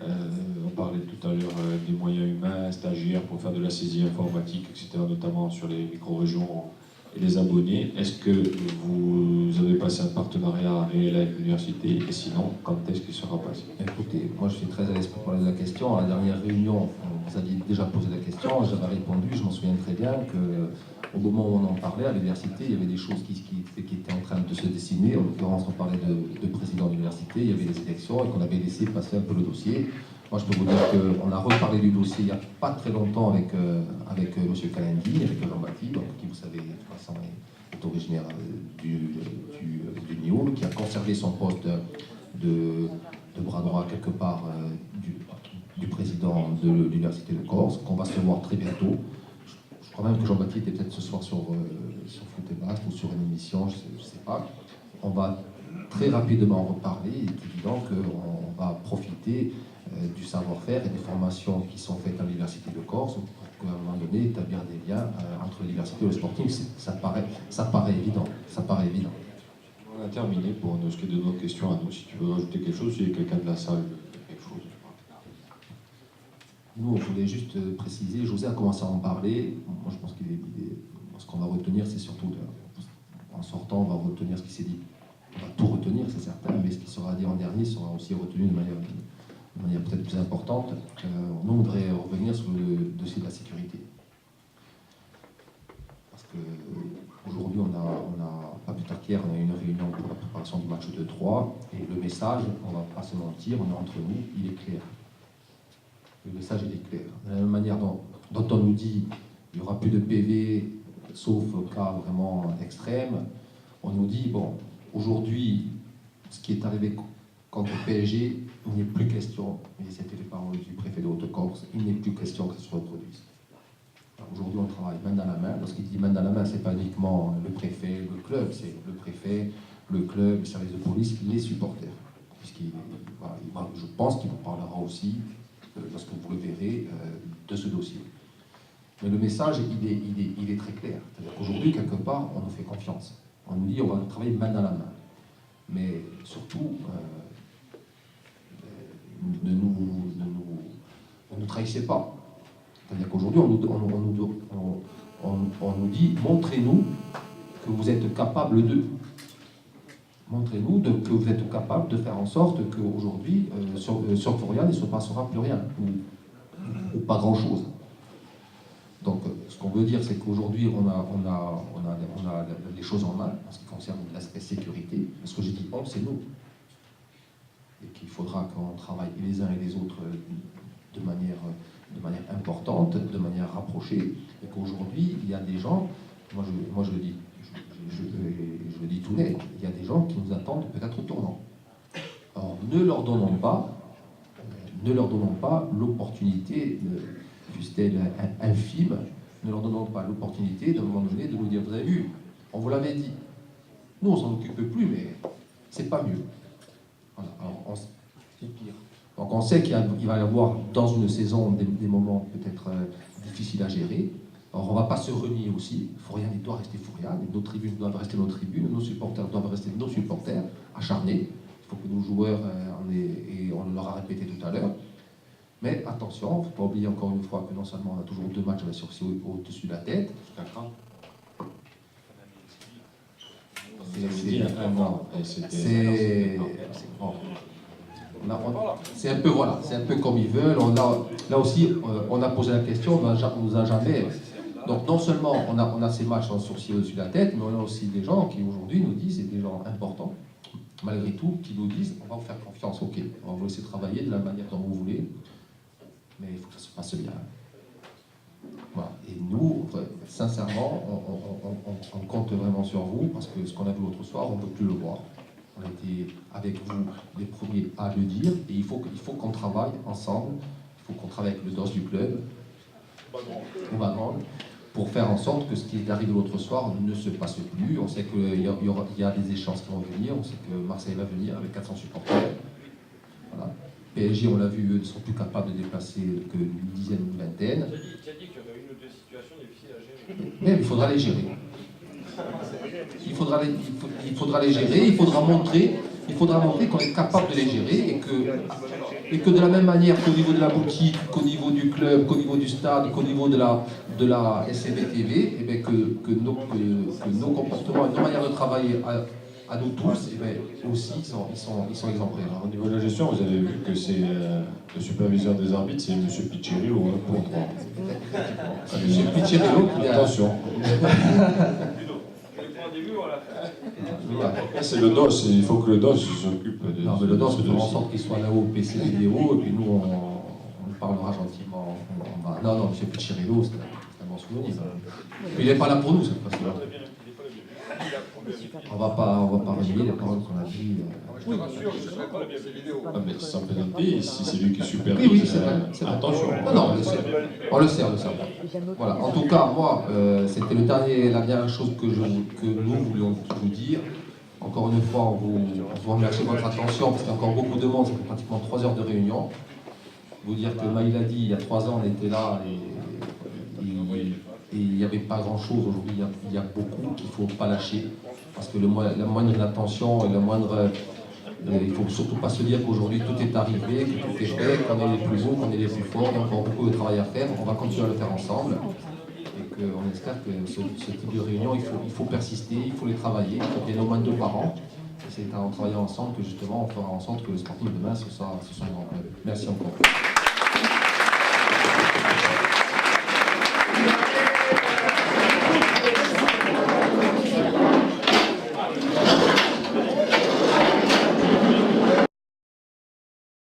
Speaker 2: On parlait tout à l'heure des moyens humains, stagiaires pour faire de la saisie informatique, etc., notamment sur les micro-régions et les abonnés. Est-ce que vous avez passé un partenariat réel avec l'université et sinon, quand est-ce qu'il sera passé?
Speaker 4: Écoutez, moi je suis très à l'aise pour parler de la question. À la dernière réunion, vous aviez déjà posé la question, j'avais répondu, je m'en souviens très bien qu'au moment où on en parlait à l'université, il y avait des choses qui étaient en train de se dessiner. En l'occurrence, on parlait de président de l'université, il y avait des élections et qu'on avait laissé passer un peu le dossier. Moi, je peux vous dire qu'on a reparlé du dossier il n'y a pas très longtemps avec M. Kalendi, avec Jean-Baptiste, qui, vous savez, de toute façon, est originaire du NIO, qui a conservé son poste de bras droit quelque part du président de l'Université de Corse, qu'on va se voir très bientôt. Je crois même que Jean-Baptiste était peut-être ce soir sur Foot et Basque ou sur une émission, je ne sais pas. On va très rapidement en reparler. Il est évident qu'on va profiter du savoir-faire et des formations qui sont faites à l'Université de Corse pour qu'à un moment donné, établir des liens entre l'université et le sporting. Ça paraît évident. Ça paraît évident.
Speaker 13: On a terminé pour ce qui est de nos questions à nous. Si tu veux ajouter quelque chose, s'il y a quelqu'un de la salle quelque chose.
Speaker 4: Nous, on voulait juste préciser, José a commencé à en parler. Moi, je pense ce qu'on va retenir, c'est surtout, en sortant, on va retenir ce qui s'est dit. On va tout retenir, c'est certain, mais ce qui sera dit en dernier sera aussi retenu de manière peut-être plus importante. Nous, on voudrait revenir sur le dossier de la sécurité. Parce qu'aujourd'hui, pas plus tard qu'hier, on a eu une réunion pour la préparation du match de 3, et le message, on ne va pas se mentir, on est entre nous, il est clair. Le message, il est clair. De la même manière dont on nous dit qu'il n'y aura plus de PV, sauf cas vraiment extrême, on nous dit, bon, aujourd'hui, ce qui est arrivé contre le PSG, il n'est plus question, et c'était les paroles du préfet de Haute-Corse, il n'est plus question que ça se reproduise. Aujourd'hui, on travaille main dans la main. Lorsqu'il dit main dans la main, ce n'est pas uniquement le préfet, le club, c'est le préfet, le club, les services de police, les supporters. Je pense qu'il vous parlera aussi, lorsque vous le verrez, de ce dossier. Mais le message, il est très clair. C'est-à-dire qu'aujourd'hui, quelque part, on nous fait confiance. On nous dit on va travailler main dans la main. Mais surtout, ne nous trahissez pas. C'est-à-dire qu'aujourd'hui, on nous dit montrez-nous que vous êtes capable de. Montrez-nous que vous êtes capable de faire en sorte qu'aujourd'hui, sur Florian, il ne se passera plus rien, ou pas grand-chose. Donc, ce qu'on veut dire, c'est qu'aujourd'hui, on a les choses en main, en ce qui concerne l'aspect sécurité. Ce que j'ai dit, c'est nous. Et qu'il faudra qu'on travaille les uns et les autres de manière importante, de manière rapprochée, et qu'aujourd'hui, il y a des gens, moi je le dis, je le dis tout net, il y a des gens qui nous attendent peut-être au tournant. Alors, ne leur donnons pas l'opportunité, fût-elle infime, ne leur donnons pas l'opportunité d'un moment donné de nous dire, vous avez vu, on vous l'avait dit, nous on s'en occupe plus, mais c'est pas mieux. Voilà. Alors, c'est pire. Donc on sait qu'il va y avoir dans une saison des moments peut-être difficiles à gérer. Alors on ne va pas se renier aussi. Florian doit rester Florian, nos tribunes doivent rester nos tribunes, nos supporters doivent rester nos supporters, acharnés. Il faut que nos joueurs, et on leur a répété tout à l'heure. Mais attention, il ne faut pas oublier encore une fois que non seulement on a toujours 2 matchs avec sursis au-dessus de la tête. C'est un peu voilà, c'est un peu comme ils veulent. Là aussi, on a posé la question, on nous a jamais. Donc non seulement on a ces matchs en sourcil au-dessus de la tête, mais on a aussi des gens qui aujourd'hui nous disent, et des gens importants, malgré tout, qui nous disent on va vous faire confiance, ok, on va vous laisser travailler de la manière dont vous voulez, mais il faut que ça se passe bien. Voilà. Et nous, sincèrement, on compte vraiment sur vous, parce que ce qu'on a vu l'autre soir, on ne peut plus le voir. On a été avec vous les premiers à le dire, et il faut qu'on travaille ensemble, il faut qu'on travaille avec le DOS du club, au Bagrande, pour faire en sorte que ce qui est arrivé l'autre soir ne se passe plus. On sait qu'il y a des échanges qui vont venir, on sait que Marseille va venir avec 400 supporters. Voilà. PSG, on l'a vu, eux ne sont plus capables de déplacer qu'une dizaine ou une vingtaine.
Speaker 15: Tu as dit qu'il y avait une ou deux situations difficiles à gérer.
Speaker 4: Mais il faudra les gérer. Il faudra les gérer, il faudra montrer qu'on est capable de les gérer et que de la même manière qu'au niveau de la boutique, qu'au niveau du club, qu'au niveau du stade, qu'au niveau de la SMBTV, eh bien que nos comportements et nos manières de travailler à nous tous, eh bien, aussi, ils sont exemplaires.
Speaker 13: Au niveau de la gestion, vous avez vu que c'est le superviseur des arbitres, c'est M. Piccirillo, pour 3.
Speaker 4: M. Piccirillo,
Speaker 13: attention. C'est le DOS, il faut que le DOS s'occupe de.
Speaker 4: Non, mais le DOS, on fait en sorte qu'il soit là-haut au PC vidéo, et puis nous, on parlera gentiment. Non, M. Piccirillo, c'est un bon souvenir. Il n'est pas là pour nous cette fois-ci. On va pas renier les paroles qu'on a dit.
Speaker 15: Je te rassure, je ne serai pas la bienvenue vidéo.
Speaker 13: Ah, mais sans plaisanter, si c'est lui qui supervise.
Speaker 4: Oui, c'est vrai.
Speaker 13: Attention.
Speaker 4: Non, on le sait. Voilà. En tout cas, moi, c'était la dernière chose que nous voulions vous dire. Encore une fois, on vous remercie de votre attention, parce qu'il y a encore beaucoup de monde, ça fait pratiquement 3 heures de réunion. Vous dire que Maïl a dit, il y a 3 ans, on était là et il n'y avait pas grand-chose. Aujourd'hui, il y a beaucoup qu'il ne faut pas lâcher, parce que la moindre attention et la moindre... il ne faut surtout pas se dire qu'aujourd'hui tout est arrivé, que tout est fait, qu'on est les plus beaux, qu'on est les plus forts, il y a encore beaucoup de travail à faire, on va continuer à le faire ensemble. Et qu'on espère que ce type de réunion, il faut persister, il faut les travailler, il faut qu'il y en ait au moins 2 par an. Et c'est en travaillant ensemble que justement on fera en sorte que le sportif demain ce soit un grand club. Merci encore.